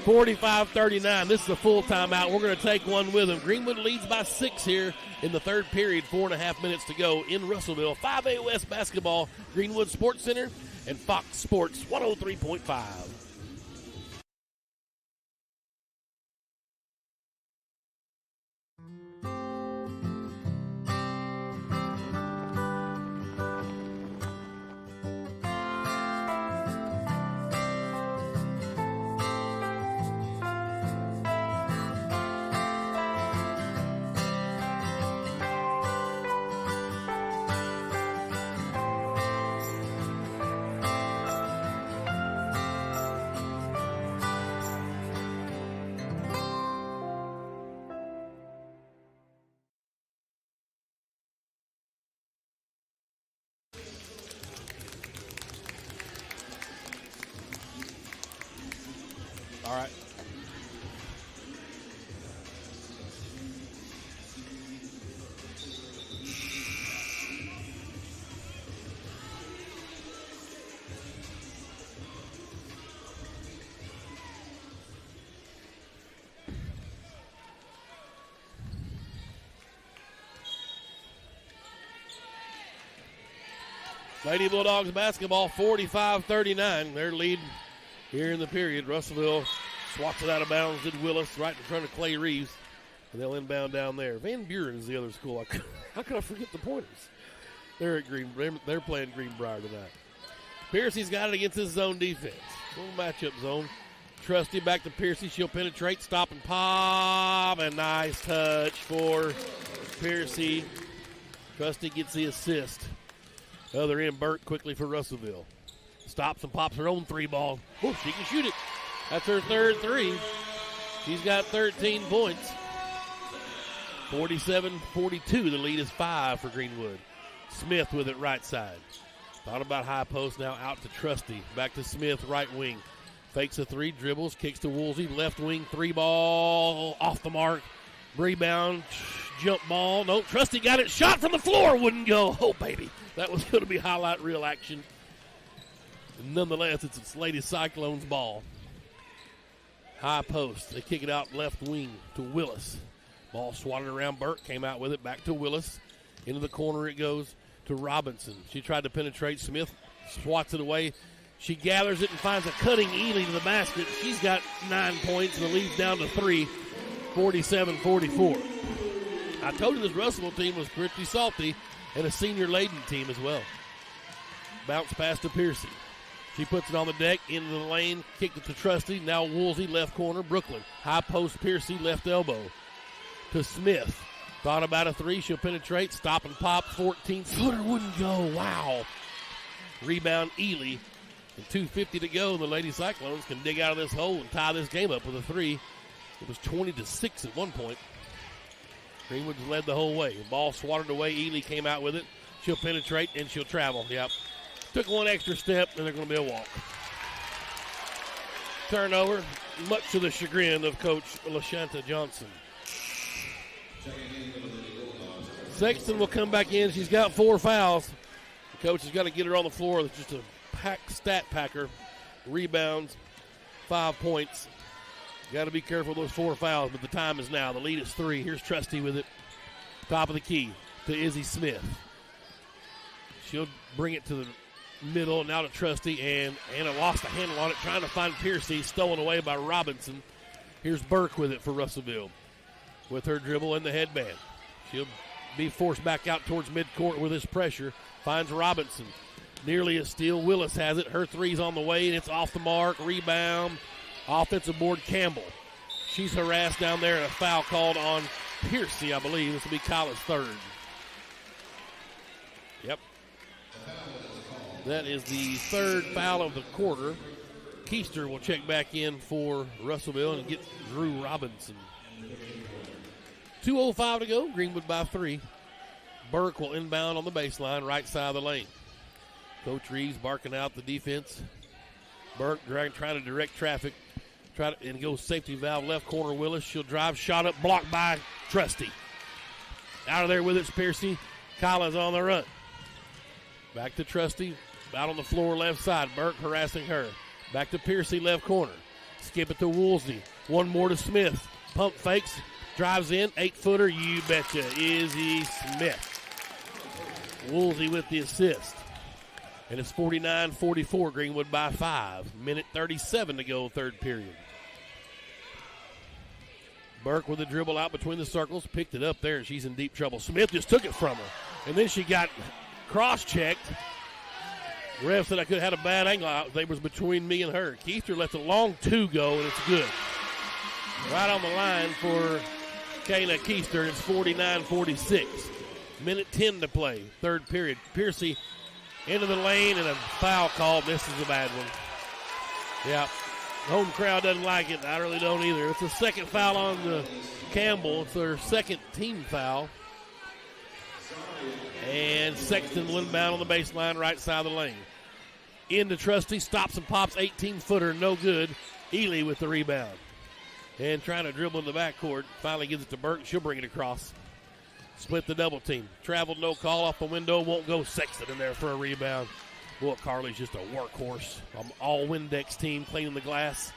45-39. This is a full timeout. We're going to take one with them. Greenwood leads by 6 here in the third period. 4.5 minutes to go in Russellville. 5A West basketball, Greenwood Sports Center, and Fox Sports 103.5. All right. Lady Bulldogs basketball, 45-39. Their lead here in the period. Russellville swats it out of bounds. Did Willis right in front of Clay Reeves. And they'll inbound down there. Van Buren is the other school. How could I forget the Pointers? They're playing Greenbrier tonight. Piercy's got it against his zone defense. Little matchup zone. Trusty back to Piercy. She'll penetrate, stop and pop. A nice touch for Piercy. Trusty gets the assist. Other end, Burke quickly for Russellville. Stops and pops her own three ball. Oh, she can shoot it. That's her third three. She's got 13 points. 47-42. The lead is 5 for Greenwood. Smith with it right side. Thought about high post, now out to Trusty. Back to Smith, right wing. Fakes a three, dribbles, kicks to Woolsey. Left wing, three ball, off the mark. Rebound, jump ball. No, Trusty got it. Shot from the floor, wouldn't go. Oh, baby. That was going to be highlight reel action. Nonetheless, it's Lady Cyclones ball. High post. They kick it out left wing to Willis. Ball swatted around Burke. Came out with it. Back to Willis. Into the corner it goes to Robinson. She tried to penetrate. Smith swats it away. She gathers it and finds a cutting Ely to the basket. She's got 9 points and the lead's down to 3. 47-44. I told you this Russellville team was pretty salty and a senior-laden team as well. Bounce pass to Piercy. She puts it on the deck, into the lane, kicked it to Trusty. Now Woolsey, left corner, Brooklyn. High post, Piercy, left elbow to Smith. Thought about a three, she'll penetrate, stop and pop, 14-footer, wouldn't go, wow. Rebound, Ely. And 2:50 to go, the Lady Cyclones can dig out of this hole and tie this game up with a three. It was 20-6 at one point. Greenwood's led the whole way. Ball swatted away, Ely came out with it. She'll penetrate and she'll travel, yep. Took one extra step, and they're going to be a walk. Turnover, much to the chagrin of Coach LaShanta Johnson. Sexton will come back in. She's got 4 fouls. The coach has got to get her on the floor. It's just a stat packer. Rebounds, 5 points. Got to be careful of those 4 fouls, but the time is now. The lead is 3. Here's Trusty with it. Top of the key to Izzy Smith. She'll bring it to the middle, now to Trusty, and Anna lost the handle on it, trying to find Piercy, stolen away by Robinson. Here's Burke with it for Russellville, with her dribble and the headband. She'll be forced back out towards midcourt with this pressure. Finds Robinson. Nearly a steal. Willis has it. Her three's on the way, and it's off the mark. Rebound. Offensive board, Campbell. She's harassed down there, and a foul called on Piercy, I believe. This will be Kyla's third. Yep. That is the third foul of the quarter. Keister will check back in for Russellville and get Drew Robinson. 2:05 to go. Greenwood by 3. Burke will inbound on the baseline, right side of the lane. Coach Reeves barking out the defense. Burke trying to direct traffic. And goes safety valve left corner. Willis. She'll drive. Shot up. Blocked by Trusty. Out of there with it's Piercy. Kyla's on the run. Back to Trusty. Out on the floor left side. Burke harassing her. Back to Piercy left corner. Skip it to Woolsey. One more to Smith. Pump fakes. Drives in. 8-footer. You betcha. Izzy Smith. Woolsey with the assist. And it's 49-44. Greenwood by 5. Minute 37 to go, third period. Burke with a dribble out between the circles. Picked it up there, and she's in deep trouble. Smith just took it from her. And then she got cross-checked. Ref said I could have had a bad angle out. They was between me and her. Keister lets a long 2 go, and it's good. Right on the line for Kayla Keister. It's 49-46. Minute 10 to play, third period. Piercy into the lane, and a foul call. This is a bad one. Yeah, home crowd doesn't like it. I really don't either. It's the second foul on the Campbell. It's their second team foul. And Sexton will inbound on the baseline, right side of the lane. Into Trusty, stops and pops, 18-footer, no good. Ely with the rebound. And trying to dribble in the backcourt. Finally gives it to Burke. She'll bring it across. Split the double team. Traveled, no call off the window. Won't go. Sexton in there for a rebound. Boy, Carly's just a workhorse. All Windex team cleaning the glass.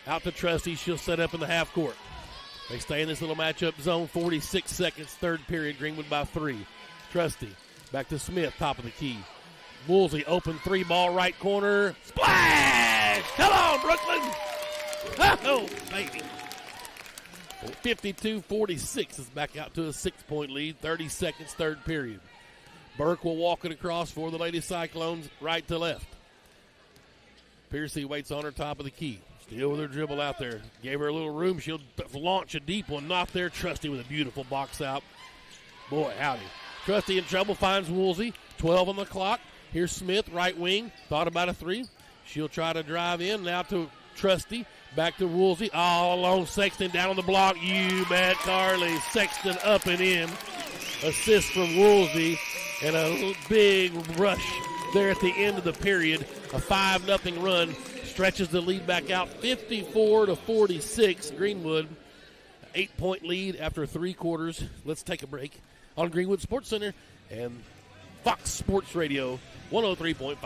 Out to Trusty. She'll set up in the half court. They stay in this little matchup zone. 46 seconds, third period. Greenwood by 3. Trusty back to Smith, top of the key. Woolsey open 3-ball right corner. Splash! Come on, Brooklyn! Oh, baby. 52-46 is back out to a 6-point lead. 30 seconds, third period. Burke will walk it across for the Lady Cyclones, right to left. Piercy waits on her top of the key. Still with her dribble out there. Gave her a little room. She'll launch a deep one. Not there. Trusty with a beautiful box out. Boy, howdy. Trusty in trouble, finds Woolsey. 12 on the clock. Here's Smith, right wing. Thought about a three. She'll try to drive in. Now to Trusty. Back to Woolsey. All alone. Sexton down on the block. You bet, Carly. Sexton up and in. Assist from Woolsey. And a big rush there at the end of the period. A 5-0 run. Stretches the lead back out 54-46. Greenwood, 8-point lead after 3 quarters. Let's take a break on Greenwood Sports Center and Fox Sports Radio 103.5.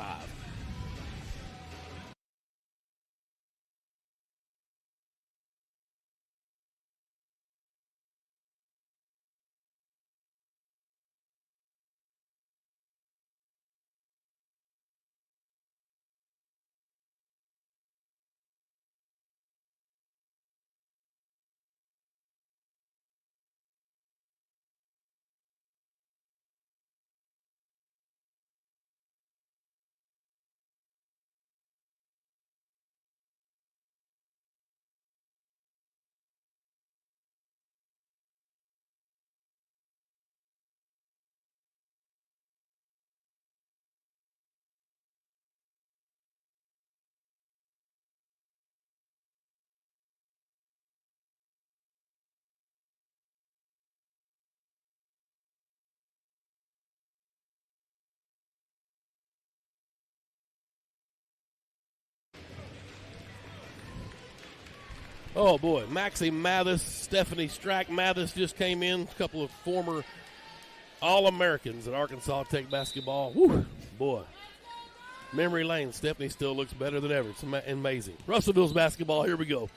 Oh, boy. Maxie Mathis, Stephanie Strack Mathis just came in. A couple of former All-Americans at Arkansas Tech basketball. Woo, boy. Memory lane. Stephanie still looks better than ever. It's amazing. Russellville's basketball. Here we go.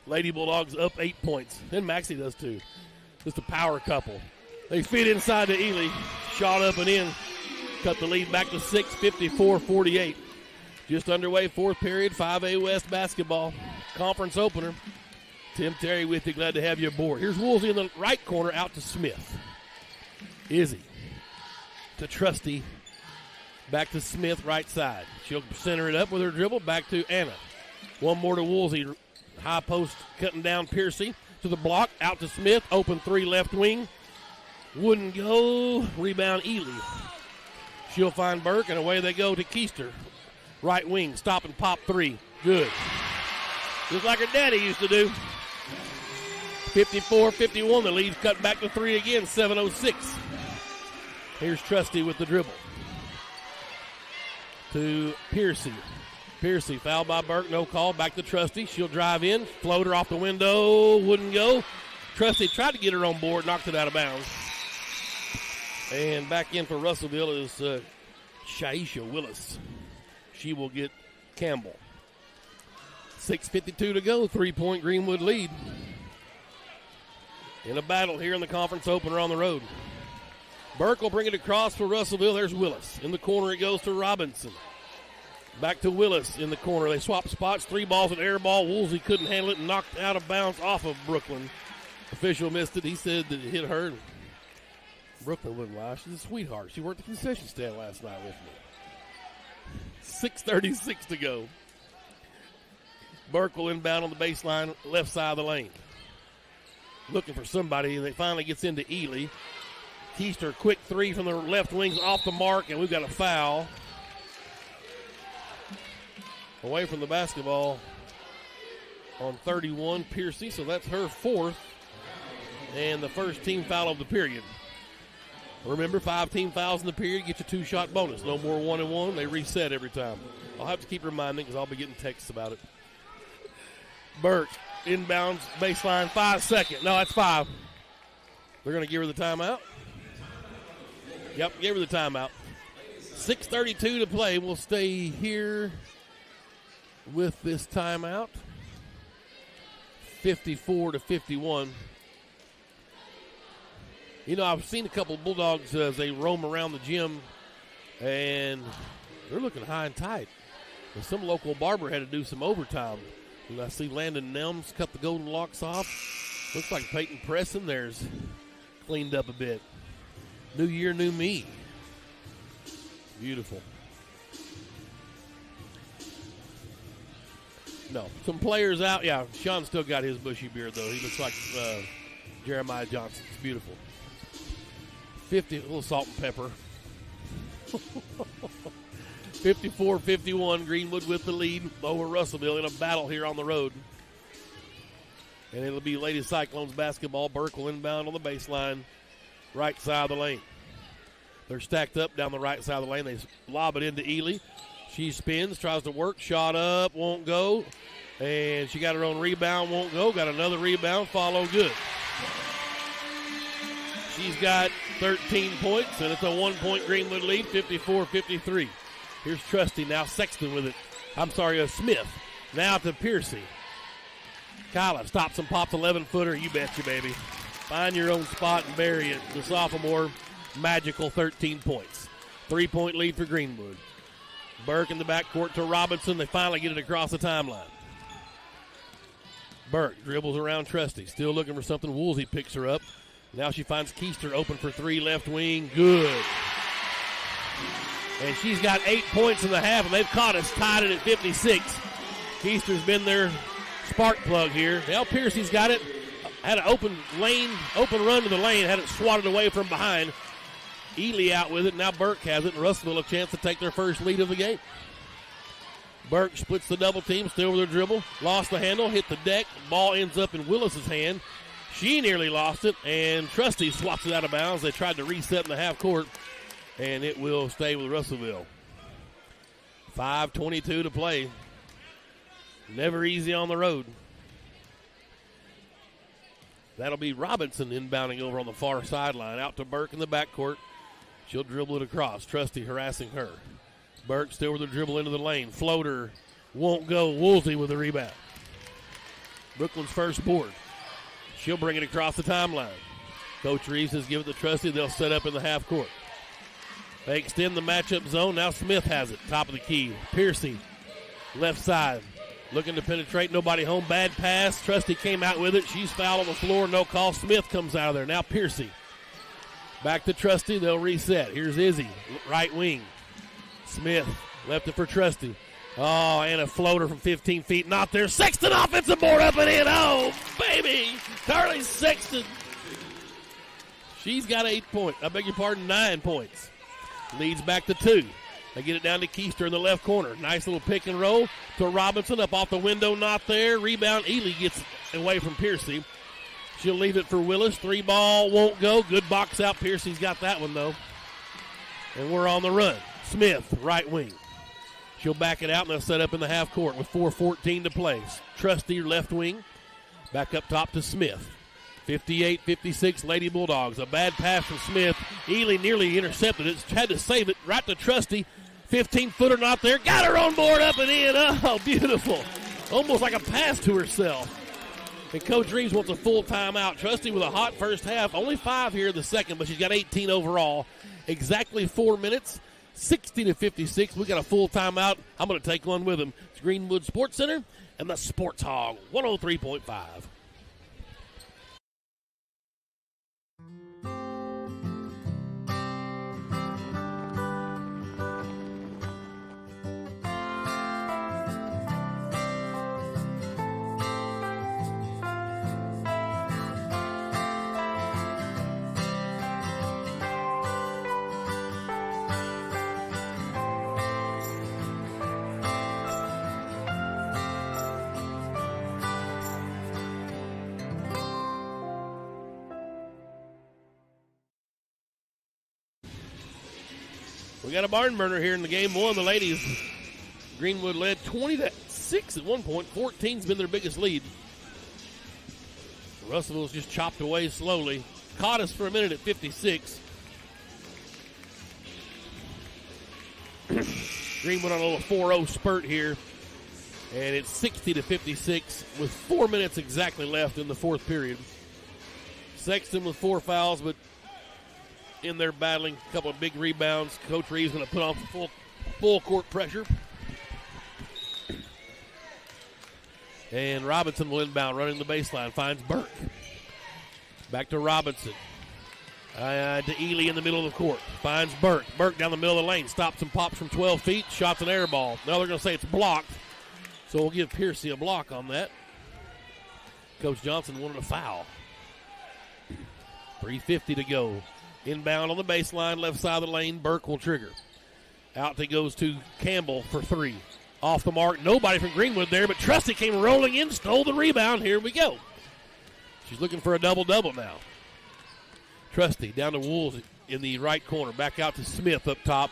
Lady Bulldogs up 8 points. And Maxie does too. Just a power couple. They feed inside to Ely. Shot up and in. Cut the lead back to 6, 54-48. Just underway, 4th period, 5A West basketball. Conference opener. Tim Terry with you. Glad to have you aboard. Here's Woolsey in the right corner out to Smith. Izzy to Trusty. Back to Smith, right side. She'll center it up with her dribble. Back to Anna. One more to Woolsey. High post cutting down Piercy. To the block. Out to Smith. Open 3 left wing. Wouldn't go. Rebound Ely. She'll find Burke, and away they go to Keister. Right wing. Stop and pop 3. Good. Just like her daddy used to do. 54-51. The lead's cut back to 3 again. 7:06. Here's Trusty with the dribble. To Piercy. Piercy fouled by Burke. No call. Back to Trusty. She'll drive in. Floater off the window. Wouldn't go. Trusty tried to get her on board. Knocked it out of bounds. And back in for Russellville is Shaisha Willis. She will get Campbell. 6:52 to go. 3-point Greenwood lead. In a battle here in the conference opener on the road. Burke will bring it across for Russellville. There's Willis. In the corner it goes to Robinson. Back to Willis in the corner. They swap spots. 3 balls and air ball. Woolsey couldn't handle it and knocked out of bounds off of Brooklyn. Official missed it. He said that it hit her. Brooklyn wouldn't lie. She's a sweetheart. She worked the concession stand last night with me. 6:36 to go. Burke will inbound on the baseline, left side of the lane. Looking for somebody, and it finally gets into Ely. Keister, quick 3 from the left wing's off the mark, and we've got a foul. Away from the basketball on 31, Piercy, so that's her 4th, and the first team foul of the period. Remember, 5 team fouls in the period, get you 2-shot bonus. No more 1-and-1. They reset every time. I'll have to keep reminding because I'll be getting texts about it. Burke, inbounds, baseline, 5 seconds. No, that's 5. They're going to give her the timeout. Yep, gave her the timeout. 6:32 to play. We'll stay here with this timeout. 54-51. You know, I've seen a couple of Bulldogs as they roam around the gym, and they're looking high and tight. And some local barber had to do some overtime. And I see Landon Nelms cut the golden locks off. Looks like Peyton Presson there's cleaned up a bit. New year, new me. Beautiful. No. Some players out. Yeah, Sean still got his bushy beard, though. He looks like Jeremiah Johnson. It's beautiful. 50, a little salt and pepper. 54-51, Greenwood with the lead over Russellville in a battle here on the road. And it'll be Lady Cyclones basketball. Burke will inbound on the baseline, right side of the lane. They're stacked up down the right side of the lane. They lob it into Ely. She spins, tries to work, shot up, won't go. And she got her own rebound, won't go. Got another rebound, follow good. She's got 13 points, and it's a 1-point Greenwood lead, 54-53. Here's Trusty, now Sexton with it. Smith. Now to Piercy. Kyla stops and pops 11-footer. You betcha, baby. Find your own spot and bury it. The sophomore, magical 13 points. 3-point lead for Greenwood. Burke in the backcourt to Robinson. They finally get it across the timeline. Burke dribbles around Trusty. Still looking for something. Woolsey picks her up. Now she finds Keister open for three, left wing. Good. And she's got 8 points in the half, and they've caught us, tied it at 56. Keister's been their spark plug here. Now Piercy's got it. Had an open run to the lane, had it swatted away from behind. Ely out with it. Now Burke has it, and Russellville a chance to take their first lead of the game. Burke splits the double team, still with her dribble. Lost the handle, hit the deck. Ball ends up in Willis's hand. She nearly lost it, and Trusty swaps it out of bounds. They tried to reset in the half court, and it will stay with Russellville. 5:22 to play. Never easy on the road. That'll be Robinson inbounding over on the far sideline. Out to Burke in the backcourt. She'll dribble it across. Trusty harassing her. Burke still with the dribble into the lane. Floater won't go. Woolsey with the rebound. Brooklyn's first board. She'll bring it across the timeline. Coach Reeves has given it to Trusty. They'll set up in the half court. They extend the matchup zone. Now Smith has it. Top of the key. Piercy, left side. Looking to penetrate. Nobody home. Bad pass. Trusty came out with it. She's fouled on the floor. No call. Smith comes out of there. Now Piercy. Back to Trusty. They'll reset. Here's Izzy. Right wing. Smith left it for Trusty. Oh, and a floater from 15 feet. Not there. Sexton offensive board up and in. Oh, baby. Carly Sexton. She's got 9 points. Leads back to 2. They get it down to Keister in the left corner. Nice little pick and roll to Robinson. Up off the window, not there. Rebound. Ely gets away from Piercy. She'll leave it for Willis. 3-ball won't go. Good box out. Piercy's got that one, though. And we're on the run. Smith, right wing. She'll back it out, and they'll set up in the half court with 4:14 to play. Trusty, left wing. Back up top to Smith. 58-56, Lady Bulldogs. A bad pass from Smith. Ely nearly intercepted it. Had to save it right to Trusty. 15-footer not there. Got her on board up and in. Oh, beautiful. Almost like a pass to herself. And Coach Reeves wants a full timeout. Trusty with a hot first half. Only 5 here in the second, but she's got 18 overall. Exactly 4 minutes. 60-56. We got a full timeout. I'm going to take one with them. It's Greenwood Sports Center and the Sports Hog, 103.5. We got a barn burner here in the game one. The ladies, Greenwood led 20-6 at one point. 14's been their biggest lead. Russellville's just chopped away slowly. Caught us for a minute at 56. Greenwood on a little 4-0 spurt here. And it's 60-56 with 4 minutes exactly left in the fourth period. Sexton with 4 fouls, but in there battling, a couple of big rebounds. Coach Reeves going to put on full court pressure. And Robinson will inbound, running the baseline, finds Burke. Back to Robinson. To Ely in the middle of the court. Finds Burke. Burke down the middle of the lane. Stops and pops from 12 feet. Shots an air ball. Now they're going to say it's blocked. So we'll give Piercy a block on that. Coach Johnson wanted a foul. 3:50 to go. Inbound on the baseline, left side of the lane. Burke will trigger. Out it goes to Campbell for three. Off the mark. Nobody from Greenwood there, but Trusty came rolling in, stole the rebound. Here we go. She's looking for a double-double now. Trusty down to Wolves in the right corner. Back out to Smith up top.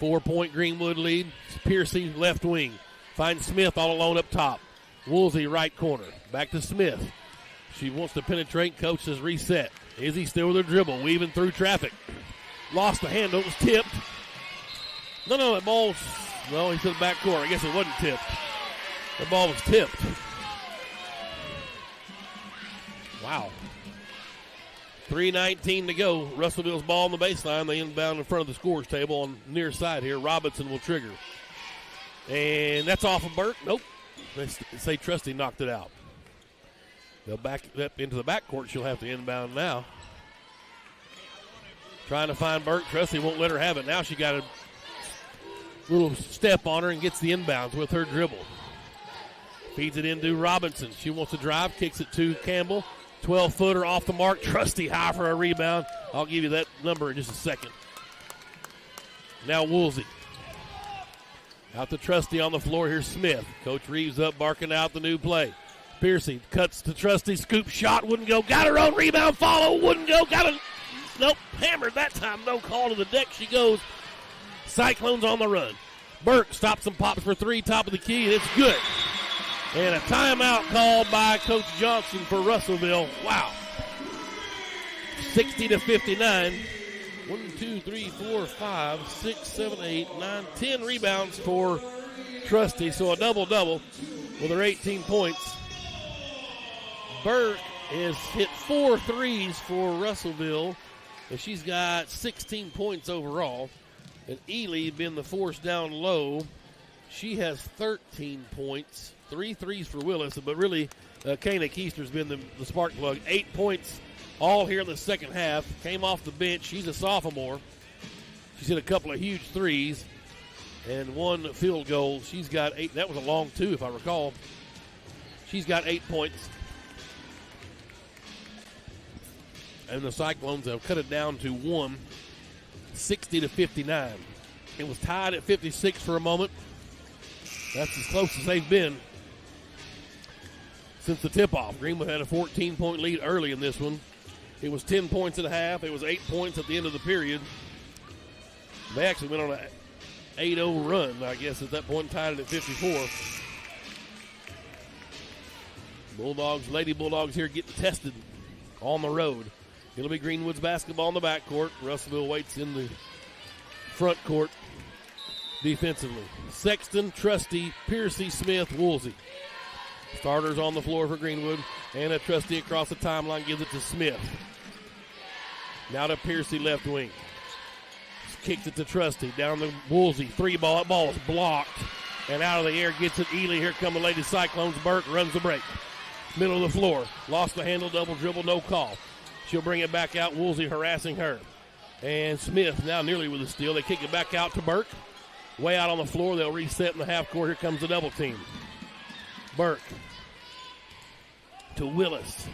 4-point Greenwood lead. Piercy left wing. Finds Smith all alone up top. Woolsey right corner. Back to Smith. She wants to penetrate. Coach says reset. Izzy still with her dribble. Weaving through traffic. Lost the handle. It was tipped. No, that ball was, well, he's to the back court. I guess it wasn't tipped. That ball was tipped. Wow. 3:19 to go. Russellville's ball on the baseline. They inbound in front of the scorer's table on the near side here. Robinson will trigger. And that's off of Burke. Nope. They say Trusty knocked it out. They'll back up into the backcourt. She'll have to inbound now. Trying to find Burke. Trusty won't let her have it. Now she got a little step on her and gets the inbounds with her dribble. Feeds it into Robinson. She wants to drive. Kicks it to Campbell. 12-footer off the mark. Trusty high for a rebound. I'll give you that number in just a second. Now Woolsey. Out to Trusty on the floor. Here's Smith. Coach Reeves up, barking out the new play. Piercy cuts to Trusty. Scoop shot. Wouldn't go. Got her own rebound. Follow. Wouldn't go. Got it. Nope. Hammered that time. No call to the deck. She goes. Cyclones on the run. Burke stops and pops for three. Top of the key. And it's good. And a timeout called by Coach Johnson for Russellville. Wow. 60-59. 1, 2, 3, 4, 5, 6, 7, 8, 9, 10 rebounds for Trusty. So a double-double with her 18 points. Burke has hit 4 threes for Russellville, and she's got 16 points overall. And Ely been the force down low. She has 13 points. 3 threes for Willis, but really Kana Keister's been the spark plug. 8 points all here in the second half. Came off the bench. She's a sophomore. She's hit a couple of huge threes and 1 field goal. She's got 8. That was a long 2, if I recall. She's got 8 points. And the Cyclones have cut it down to 1, 60-59. It was tied at 56 for a moment. That's as close as they've been since the tip-off. Greenwood had a 14-point lead early in this one. It was 10 points at a half. It was 8 points at the end of the period. They actually went on an 8-0 run, I guess, at that point, tied it at 54. Bulldogs, Lady Bulldogs here getting tested on the road. It'll be Greenwood's basketball in the backcourt. Russellville waits in the front court defensively. Sexton, Trusty, Piercy, Smith, Woolsey. Starters on the floor for Greenwood. And a Trusty across the timeline gives it to Smith. Now to Piercy, left wing. Kicks it to Trusty. Down to Woolsey. 3-ball. That ball is blocked. And out of the air gets it Ely. Here come the Lady Cyclones. Burke runs the break. Middle of the floor. Lost the handle. Double dribble. No call. She'll bring it back out. Woolsey harassing her. And Smith now nearly with a steal. They kick it back out to Burke. Way out on the floor. They'll reset in the half court. Here comes the double team. Burke to Willis.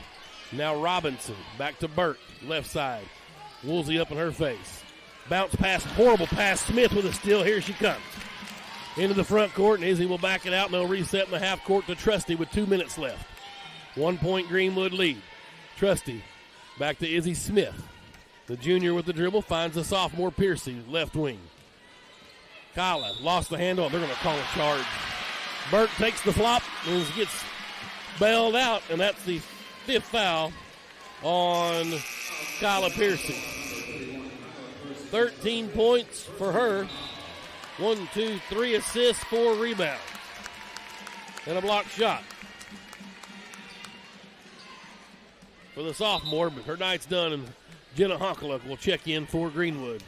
Now Robinson. Back to Burke. Left side. Woolsey up in her face. Bounce pass. Horrible pass. Smith with a steal. Here she comes. Into the front court. And Izzy will back it out. And they'll reset in the half court to Trusty with 2 minutes left. 1 point Greenwood lead. Trusty. Back to Izzy Smith. The junior with the dribble finds the sophomore Piercy, left wing. Kyla lost the handle. They're going to call a charge. Burke takes the flop and gets bailed out, and that's the 5th foul on Kyla Piercy. 13 points for her. 1, 2, 3 assists, 4 rebounds. And a blocked shot for the sophomore, but her night's done, and Jenna Honkaluk will check in for Greenwood.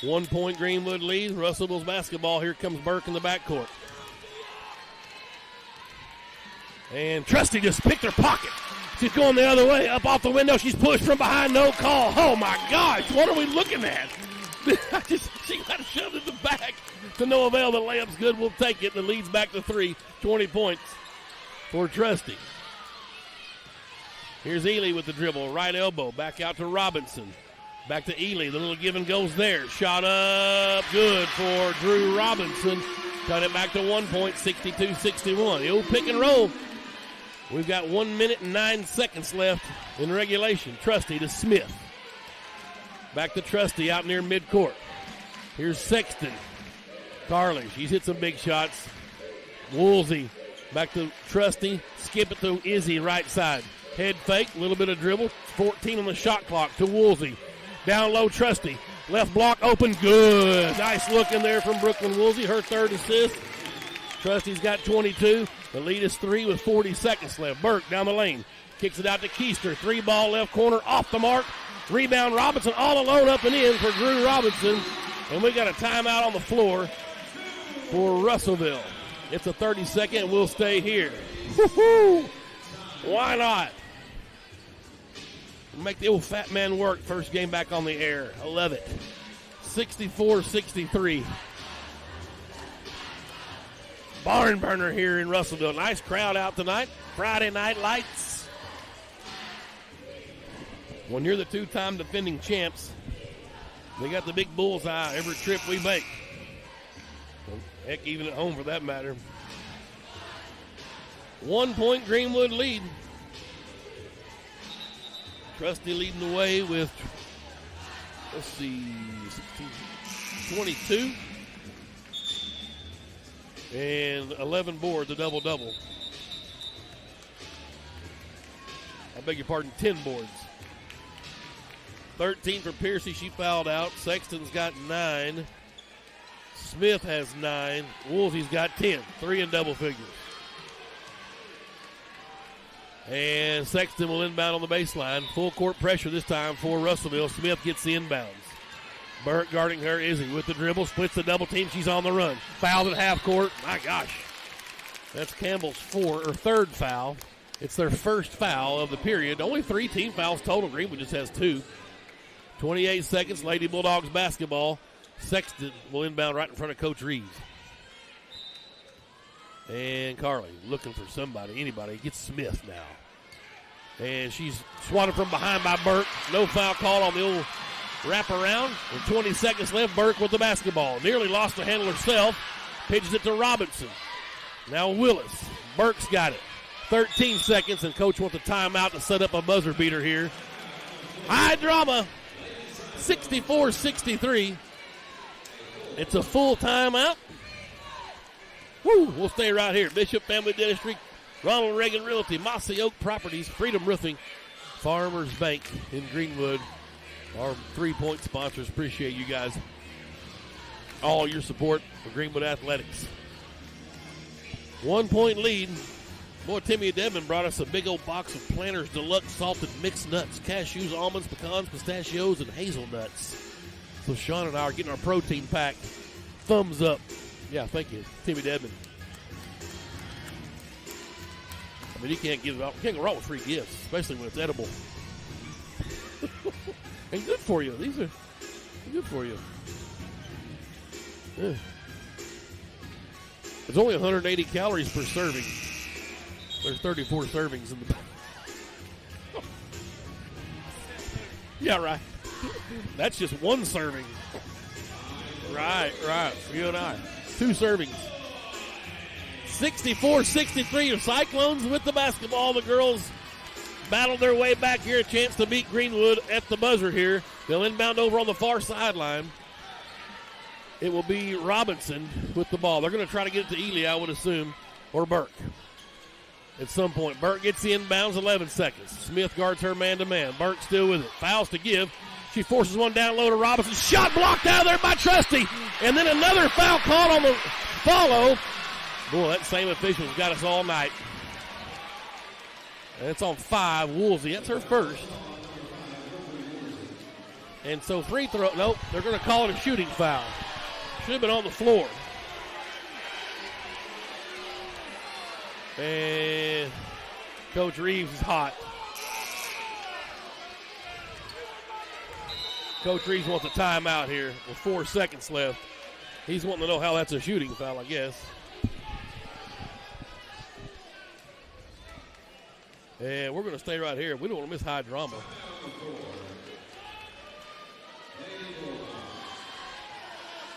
1 point Greenwood lead. Russellville's basketball. Here comes Burke in the backcourt. And Trusty just picked her pocket. She's going the other way, up off the window. She's pushed from behind, no call. Oh, my gosh, what are we looking at? She got shoved in the back to no avail. The layup's good. We'll take it. The lead's back to 3. 20 points for Trusty. Here's Ely with the dribble. Right elbow. Back out to Robinson. Back to Ely. The little give and goes there. Shot up. Good for Drew Robinson. Cut it back to 1 point. 62-61. The old pick and roll. We've got 1 minute and 9 seconds left in regulation. Trusty to Smith. Back to Trusty out near midcourt. Here's Sexton. Carly, she's hit some big shots. Woolsey back to Trusty. Skip it to Izzy right side. Head fake, a little bit of dribble. 14 on the shot clock to Woolsey. Down low, Trusty. Left block open, good. Nice look in there from Brooklyn Woolsey, her third assist. Trusty's got 22. The lead is 3 with 40 seconds left. Burke down the lane. Kicks it out to Keister. 3-ball left corner, off the mark. Rebound, Robinson all alone up and in for Drew Robinson. And we got a timeout on the floor for Russellville. It's a 30-second. We'll stay here. Woo-hoo! Why not? Make the old fat man work. First game back on the air. I love it. 64-63. Barn burner here in Russellville. Nice crowd out tonight. Friday night lights. When you're the two-time defending champs, they got the big bullseye every trip we make. Heck, even at home for that matter. 1 point Greenwood lead. Trusty leading the way with, 22. And 11 boards, a double-double. I beg your pardon, 10 boards. 13 for Piercy, she fouled out. Sexton's got 9. Smith has 9. Woolsey's got 10. 3 in double figures. And Sexton will inbound on the baseline. Full court pressure this time for Russellville. Smith gets the inbounds. Burke guarding her. Izzy with the dribble. Splits the double team. She's on the run. Fouled at half court. My gosh. That's Campbell's third foul. It's their first foul of the period. Only 3 team fouls total. Greenwood just has 2. 28 seconds. Lady Bulldogs basketball. Sexton will inbound right in front of Coach Reeves. And Carly looking for somebody, anybody. Gets Smith now. And she's swatted from behind by Burke. No foul call on the old wraparound. With 20 seconds left, Burke with the basketball. Nearly lost the handle herself. Pitches it to Robinson. Now Willis. Burke's got it. 13 seconds, and Coach wants a timeout to set up a buzzer beater here. High drama. 64-63. It's a full timeout. Woo, we'll stay right here. Bishop Family Dentistry, Ronald Reagan Realty, Mossy Oak Properties, Freedom Roofing, Farmers Bank in Greenwood. Our 3-point sponsors. Appreciate you guys. All your support for Greenwood Athletics. 1 point lead. Boy, Timmy Dedman brought us a big old box of Planters Deluxe Salted Mixed Nuts, cashews, almonds, pecans, pistachios, and hazelnuts. So Sean and I are getting our protein pack. Thumbs up. Yeah, thank you, Timmy Dedman. I mean, you can't go wrong with free gifts, especially when it's edible. And good for you. These are good for you. Yeah. There's only 180 calories per serving. There's 34 servings in the bag. Yeah, right. That's just one serving. Right. You and I. 2 servings. 64-63. The Cyclones with the basketball. The girls battled their way back here. A chance to beat Greenwood at the buzzer here. They'll inbound over on the far sideline. It will be Robinson with the ball. They're going to try to get it to Ely, I would assume, or Burke. At some point, Burke gets the inbounds, 11 seconds. Smith guards her man-to-man. Burke still with it. Fouls to give. She forces one down low to Robinson. Shot blocked out of there by Trusty. And then another foul called on the follow. Boy, that same official's got us all night. And it's on 5. Woolsey, that's her first. And so free throw. Nope, they're going to call it a shooting foul. Should have been on the floor. And Coach Reeves is hot. Coach Reeves wants a timeout here with 4 seconds left. He's wanting to know how that's a shooting foul, I guess. And we're going to stay right here. We don't want to miss high drama.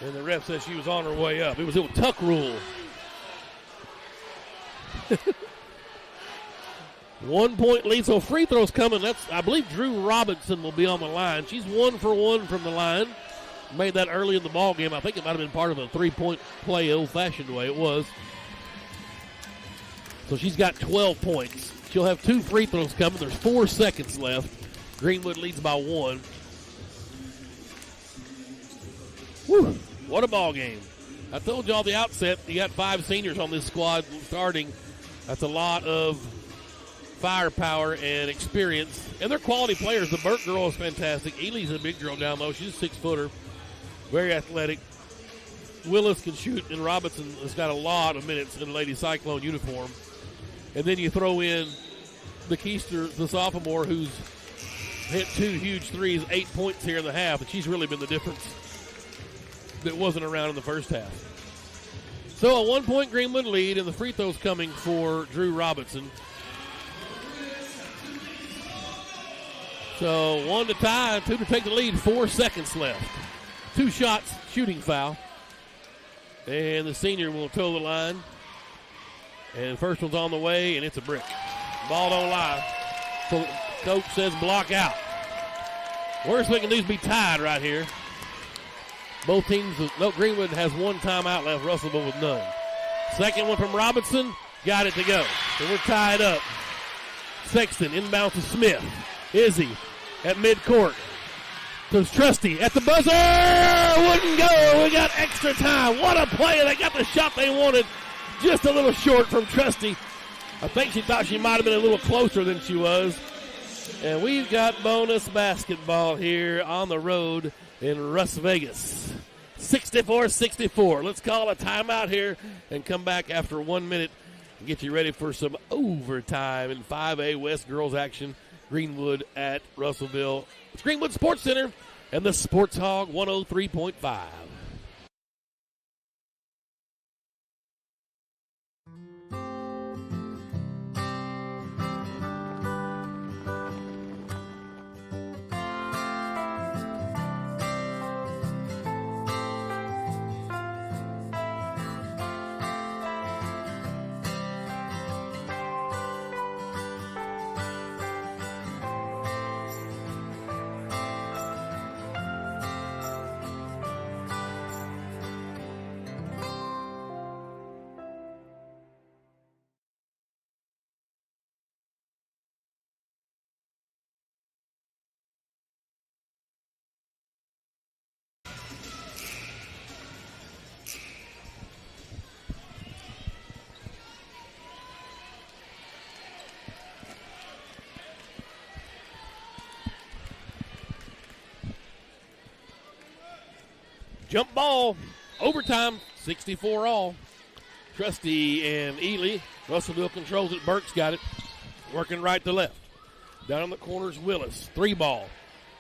And the ref says she was on her way up. It was a tuck rule. 1 point lead, so free throws coming. I believe Drew Robinson will be on the line. She's 1 for 1 from the line. Made that early in the ball game. I think it might have been part of a 3-point play, old-fashioned way. It was. So she's got 12 points. She'll have 2 free throws coming. There's 4 seconds left. Greenwood leads by 1. Whew, what a ball game. I told y'all the outset, you got 5 seniors on this squad starting. That's a lot of firepower and experience. And they're quality players. The Burke girl is fantastic. Ely's a big girl down low. She's a 6-footer. Very athletic. Willis can shoot, and Robinson has got a lot of minutes in the Lady Cyclone uniform. And then you throw in the Keister, the sophomore, who's hit 2 huge threes, 8 points here in the half, and she's really been the difference that wasn't around in the first half. So a 1-point Greenwood lead, and the free throws coming for Drew Robinson. So 1 to tie, 2 to take the lead, 4 seconds left. 2 shots, shooting foul. And the senior will toe the line. And first one's on the way, and it's a brick. Ball don't lie. So coach says block out. Worst we can do is be tied right here. Both teams, no, Greenwood has 1 timeout left, Russellville with none. Second one from Robinson, got it to go. So we're tied up. Sexton inbound to Smith. Izzy at midcourt. So Trusty at the buzzer. Wouldn't go. We got extra time. What a play. They got the shot they wanted. Just a little short from Trusty. I think she thought she might have been a little closer than she was. And we've got bonus basketball here on the road in Las Vegas. 64-64. Let's call a timeout here and come back after 1 minute and get you ready for some overtime in 5A West girls action. Greenwood at Russellville. It's Greenwood Sports Center and the Sports Hog 103.5. Jump ball, overtime, 64 all. Trusty and Ely. Russellville controls it. Burke's got it. Working right to left. Down in the corners, Willis. 3 ball.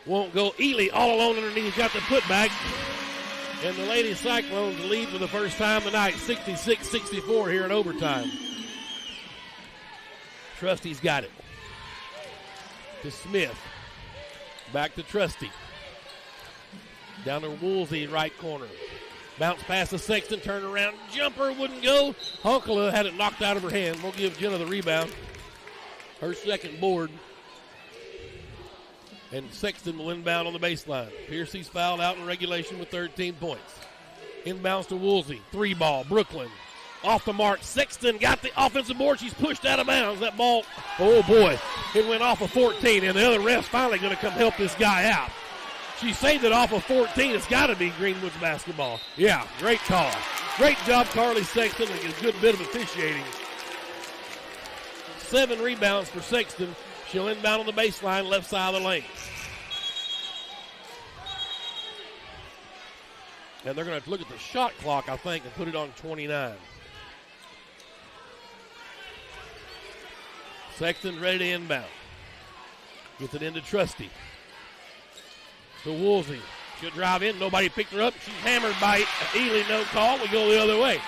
Won't go. Ely all alone underneath. Got the putback. And the Lady Cyclones lead for the first time tonight. 66-64 here in overtime. Trusty's got it. To Smith. Back to Trusty. Down to Woolsey, right corner. Bounce past the Sexton, turn around, jumper wouldn't go. Honkala had it knocked out of her hand. We'll give Jenna the rebound. Her second board. And Sexton will inbound on the baseline. Piercy's fouled out in regulation with 13 points. Inbounds to Woolsey, 3 ball, Brooklyn. Off the mark, Sexton got the offensive board. She's pushed out of bounds. That ball, oh boy, it went off of 14, and the other ref's finally going to come help this guy out. She saved it off of 14. It's got to be Greenwood's basketball. Yeah, great call. Great job, Carly Sexton, and a good bit of officiating. 7 rebounds for Sexton. She'll inbound on the baseline, left side of the lane. And they're going to have to look at the shot clock, I think, and put it on 29. Sexton ready to inbound. Gets it into Trusty. to Woolsey. She'll drive in. Nobody picked her up. She's hammered by Ely. No call. We go the other way.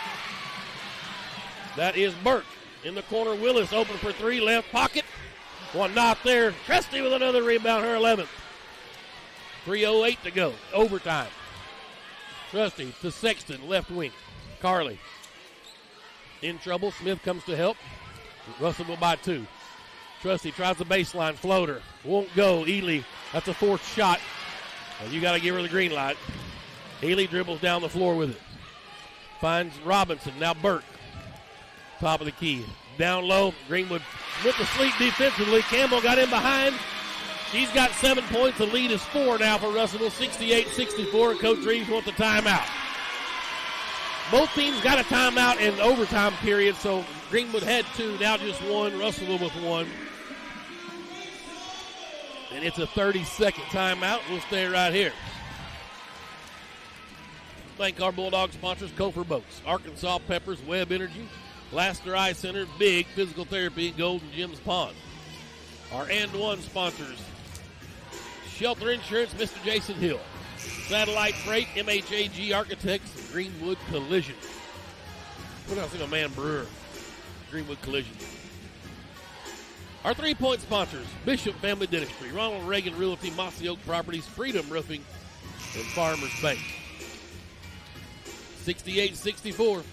That is Burke. In the corner, Willis open for three. Left pocket. One not there. Trusty with another rebound. Her 11th. 3:08 to go. Overtime. Trusty to Sexton. Left wing. Carly. In trouble. Smith comes to help. Russellville by 2. Trusty tries the baseline floater. Won't go. Ely. That's a fourth shot. Well, you got to give her the green light. Ely dribbles down the floor with it. Finds Robinson. Now Burke. Top of the key. Down low. Greenwood with the sleep defensively. Campbell got in behind. She's got 7 points. The lead is 4 now for Russellville. 68-64. Coach Reeves wants the timeout. Both teams got a timeout in the overtime period, so Greenwood had 2. Now just 1. Russellville with 1. And it's a 30-second timeout. We'll stay right here. Thank our Bulldog sponsors, Cofer Boats, Arkansas Peppers, Webb Energy, Laster Eye Center, Big Physical Therapy, Golden Gems Pond. Our And One sponsors, Shelter Insurance, Mr. Jason Hill, Satellite Freight, MHAG Architects, Greenwood Collision. What else? A Man Brewer, Greenwood Collision. Our 3-point sponsors, Bishop Family Dentistry, Ronald Reagan Realty, Mossy Oak Properties, Freedom Roofing, and Farmers Bank. 68-64.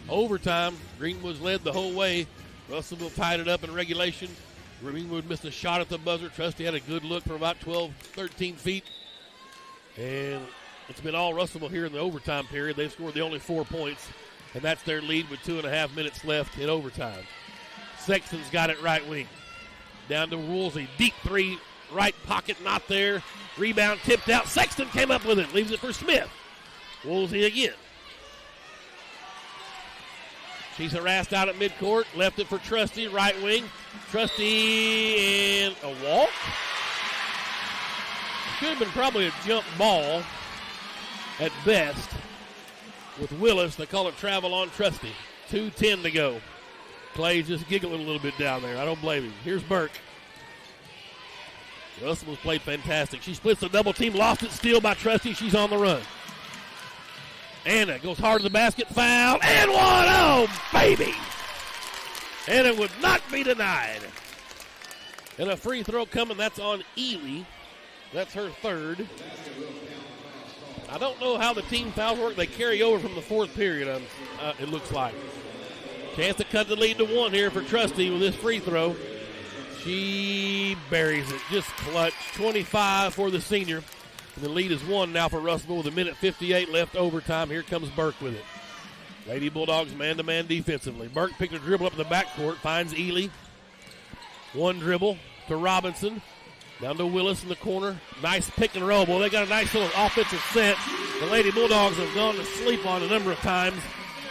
Overtime, Greenwood's led the whole way. Russellville tied it up in regulation. Greenwood missed a shot at the buzzer. Trusty had a good look from about 12, 13 feet. And it's been all Russellville here in the overtime period. They've scored the only 4 points, and that's their lead with 2.5 minutes left in overtime. Sexton's got it right wing. Down to Woolsey. Deep 3, right pocket, not there. Rebound tipped out. Sexton came up with it. Leaves it for Smith. Woolsey again. She's harassed out at midcourt. Left it for Trusty, right wing. Trusty and a walk. Should have been probably a jump ball at best. With Willis, they call it travel on Trusty. 2:10 to go. Clay's just giggling a little bit down there. I don't blame him. Here's Burke. Russellville's played fantastic. She splits the double team, lost it, steal by Trusty. She's on the run. Anna goes hard to the basket, foul, and one. Oh, baby. And it would not be denied. And a free throw coming. That's on Ely. That's her 3rd. I don't know how the team fouls work. They carry over from the 4th period, it looks like. Chance to cut the lead to 1 here for Trusty with this free throw. She buries it. Just clutch. 25 for the senior. And the lead is 1 now for Russellville with 1:58 left overtime. Here comes Burke with it. Lady Bulldogs man-to-man defensively. Burke picked a dribble up in the backcourt. Finds Ely. 1 dribble to Robinson. Down to Willis in the corner. Nice pick and roll. Boy, they got a nice little offensive set. The Lady Bulldogs have gone to sleep on a number of times.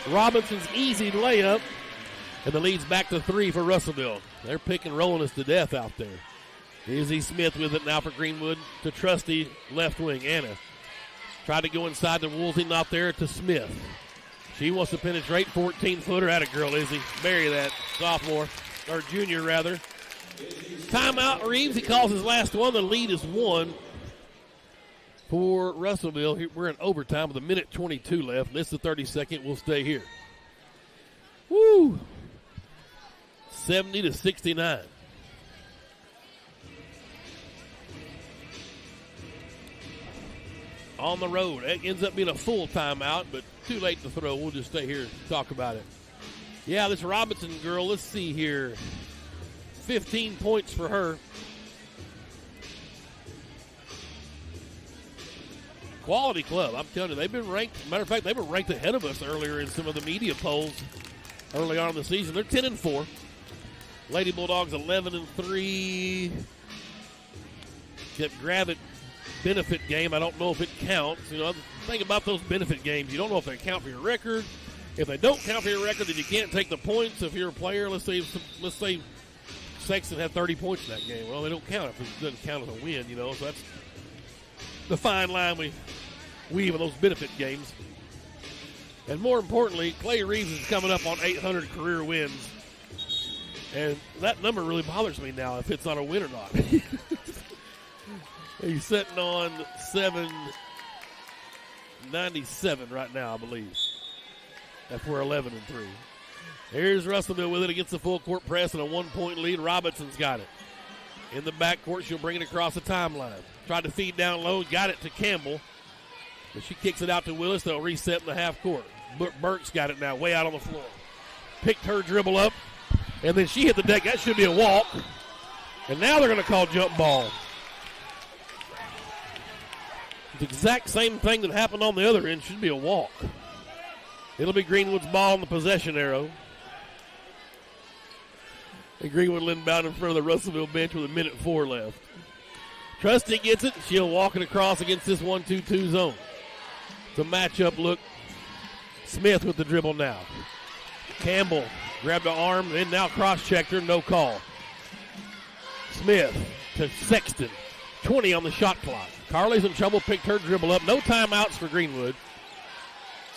Robinson's easy layup. And the lead's back to 3 for Russellville. They're pick and rolling us to death out there. Izzy Smith with it now for Greenwood to Trusty, left wing. Anna tried to go inside to Woolsey, not there, to Smith. She wants to penetrate. 14-footer. Atta girl, Izzy. Bury that. Sophomore, or junior rather. Timeout, Reeves. He calls his last one. The lead is 1 for Russellville. We're in overtime with 1:22 left. This is the 32nd. We'll stay here. Woo! 70-69. On the road. It ends up being a full timeout, but too late to throw. We'll just stay here and talk about it. Yeah, this Robinson girl, let's see here. 15 points for her. Quality club, I'm telling you. They've been ranked. Matter of fact, they were ranked ahead of us earlier in some of the media polls early on in the season. They're 10-4. Lady Bulldogs 11-3. Kept Gravett benefit game. I don't know if it counts. You know, the thing about those benefit games, you don't know if they count for your record. If they don't count for your record, then you can't take the points if you're a player. Let's say Sexton had 30 points in that game. Well, they don't count if it doesn't count as a win, you know. So that's the fine line we weave in those benefit games. And more importantly, Clay Reeves is coming up on 800 career wins. And that number really bothers me now if it's not a win or not. He's sitting on 797 right now, I believe. That's we're 11-3. Here's Russellville with it against the full court press and a 1-point lead. Robinson's got it. In the backcourt, she'll bring it across the timeline. Tried to feed down low, got it to Campbell. But she kicks it out to Willis. They'll reset in the half court. Burke's got it now, way out on the floor. Picked her dribble up, and then she hit the deck. That should be a walk. And now they're going to call jump ball. The exact same thing that happened on the other end. Should be a walk. It'll be Greenwood's ball on the possession arrow. And Greenwood inbound in front of the Russellville bench with 1:04 left. Trusty gets it. She'll walk it across against this 1-2-2 zone. It's a matchup look. Smith with the dribble now. Campbell grabbed the arm and now cross-checked her. No call. Smith to Sexton. 20 on the shot clock. Carly's in trouble. Picked her dribble up. No timeouts for Greenwood.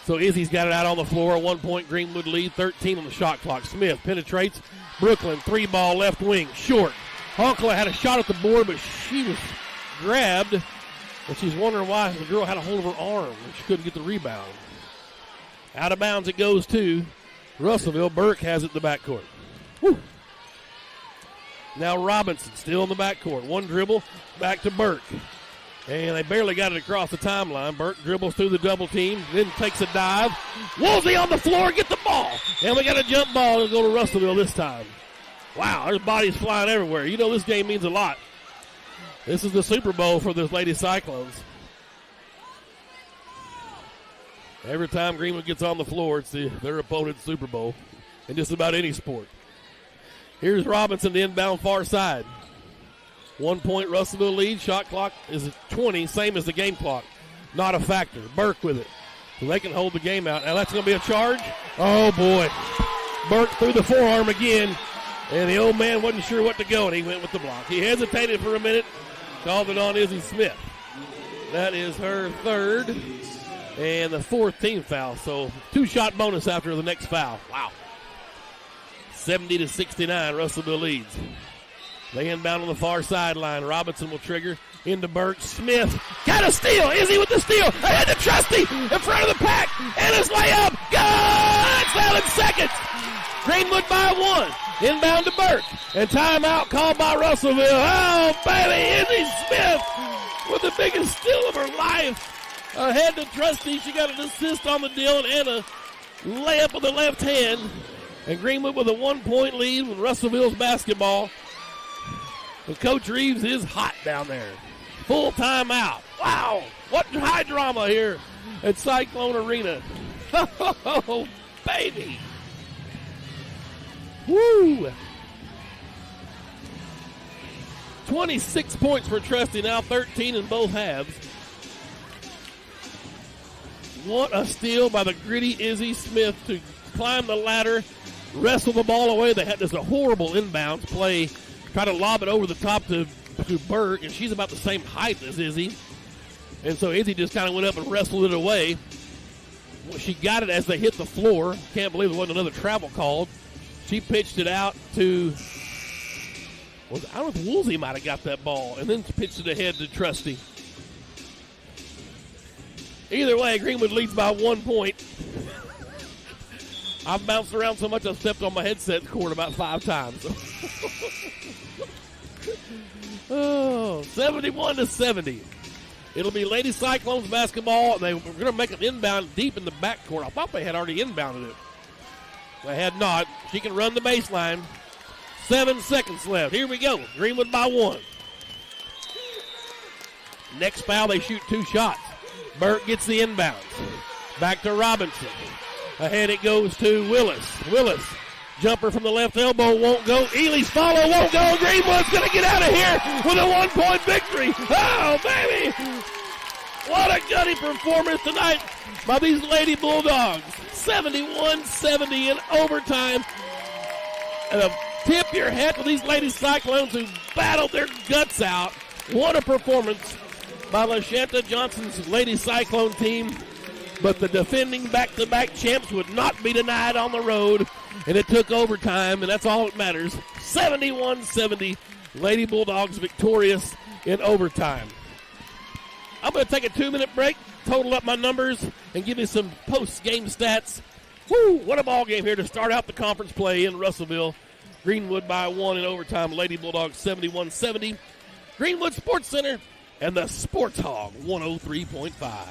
So Izzy's got it out on the floor. A 1-point Greenwood lead. 13 on the shot clock. Smith penetrates. Brooklyn, 3-ball left wing. Short. Honkla had a shot at the board, but she was grabbed. And she's wondering why the girl had a hold of her arm and she couldn't get the rebound. Out of bounds it goes to Russellville. Burke has it in the backcourt. Woo. Now Robinson still in the backcourt. One dribble, back to Burke. And they barely got it across the timeline. Burke dribbles through the double team, then takes a dive. Woolsey on the floor, get the ball. And we got a jump ball to go to Russellville this time. Wow, there's bodies flying everywhere. You know this game means a lot. This is the Super Bowl for the Lady Cyclones. Every time Greenwood gets on the floor, it's their opponent's Super Bowl in just about any sport. Here's Robinson, the inbound far side. 1-point Russellville lead. Shot clock is 20, same as the game clock. Not a factor. Burke with it. So they can hold the game out. Now that's going to be a charge. Oh, boy. Burke threw the forearm again, and the old man wasn't sure what to go, and he went with the block. He hesitated for a minute, called it on Izzy Smith. That is her third and the fourth team foul. So 2-shot bonus after the next foul. Wow. 70-69, Russellville leads. They inbound on the far sideline. Robinson will trigger into Burke. Smith got a steal. Izzy with the steal. Ahead to Trusty in front of the pack. And his layup. Good! 7 seconds. Greenwood by 1. Inbound to Burke. And timeout called by Russellville. Oh, baby. Izzy Smith with the biggest steal of her life. Ahead to Trusty. She got an assist on the deal and a layup with the left hand. And Greenwood with a 1-point lead with Russellville's basketball. But Coach Reeves is hot down there. Full timeout. Wow, what high drama here at Cyclone Arena. Oh, baby. Woo. 26 points for Trusty, now 13 in both halves. What a steal by the gritty Izzy Smith to climb the ladder, wrestle the ball away. They had just a horrible inbounds play. Try to lob it over the top to Burke, and she's about the same height as Izzy. And so Izzy just kind of went up and wrestled it away. Well, she got it as they hit the floor. Can't believe there wasn't another travel called. She pitched it out to, I don't know if Woolsey might have got that ball, and then pitched it ahead to Trusty. Either way, Greenwood leads by 1 point. I've bounced around so much I've stepped on my headset cord about 5 times. Oh, 71-70. It'll be Lady Cyclones basketball, and they were going to make an inbound deep in the backcourt. I thought they had already inbounded it. They had not. She can run the baseline. 7 seconds left. Here we go. Greenwood by 1. Next foul, they shoot 2 shots. Burke gets the inbounds. Back to Robinson. Ahead it goes to Willis. Willis, jumper from the left elbow, won't go. Ely's follow, won't go. Greenwood's going to get out of here with a 1-point victory. Oh, baby. What a gutty performance tonight by these Lady Bulldogs. 71-70 in overtime. And tip your hat to these Lady Cyclones who battled their guts out. What a performance by LaShanta Johnson's Lady Cyclone team. But the defending back-to-back champs would not be denied on the road. And it took overtime, and that's all that matters. 71-70, Lady Bulldogs victorious in overtime. I'm going to take a 2-minute break, total up my numbers, and give you some post-game stats. Woo! What a ball game here to start out the conference play in Russellville. Greenwood by 1 in overtime. Lady Bulldogs 71-70. Greenwood Sports Center and the Sports Hog 103.5.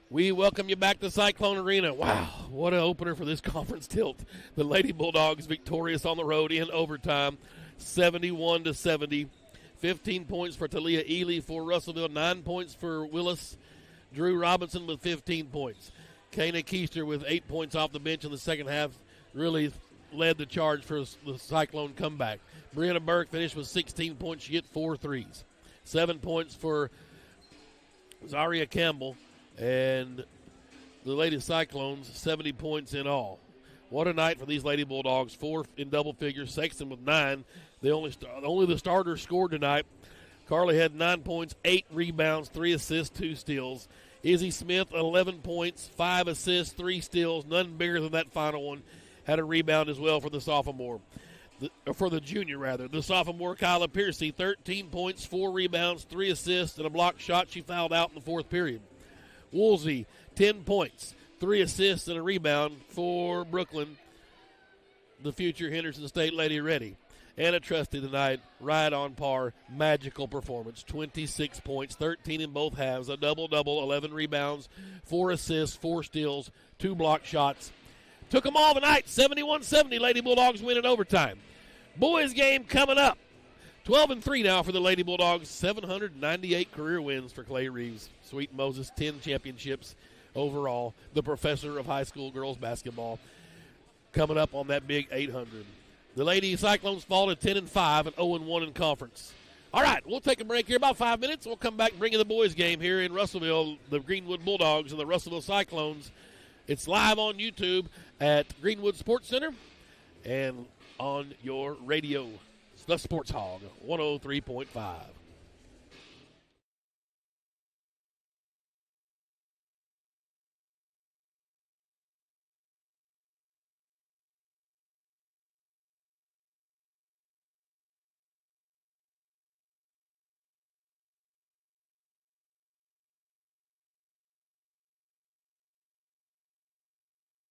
We welcome you back to Cyclone Arena. Wow, what an opener for this conference tilt. The Lady Bulldogs victorious on the road in overtime, 71-70. 15 points for Talia Ely for Russellville, 9 points for Willis. Drew Robinson with 15 points. Kana Keister with 8 points off the bench in the second half really led the charge for the Cyclone comeback. Brianna Burke finished with 16 points. She hit 4 threes. 7 points for Zaria Campbell. And the Lady Cyclones, 70 points in all. What a night for these Lady Bulldogs. 4 in double figures. Sexton with 9. Only the starters scored tonight. Carly had 9 points, 8 rebounds, 3 assists, 2 steals. Izzy Smith, 11 points, 5 assists, 3 steals. None bigger than that final one. Had a rebound as well for the sophomore. For the junior, rather. The sophomore, Kyla Piercy, 13 points, 4 rebounds, 3 assists, and a block shot. She fouled out in the fourth period. Woolsey, 10 points, 3 assists, and a rebound for Brooklyn, the future Henderson State Lady Ready. Anna Trusty tonight, right on par, magical performance. 26 points, 13 in both halves, a double-double, 11 rebounds, 4 assists, 4 steals, 2 block shots. Took them all tonight, 71-70. Lady Bulldogs win in overtime. Boys game coming up. 12-3 now for the Lady Bulldogs. 798 career wins for Clay Reeves. Sweet Moses, 10 championships overall. The professor of high school girls basketball coming up on that big 800. The Lady Cyclones fall to 10-5 and 0-1 in conference. All right, we'll take a break here, about 5 minutes. We'll come back and bring you the boys game here in Russellville, the Greenwood Bulldogs and the Russellville Cyclones. It's live on YouTube at Greenwood Sports Center and on your radio. The Sports Hog, 103.5.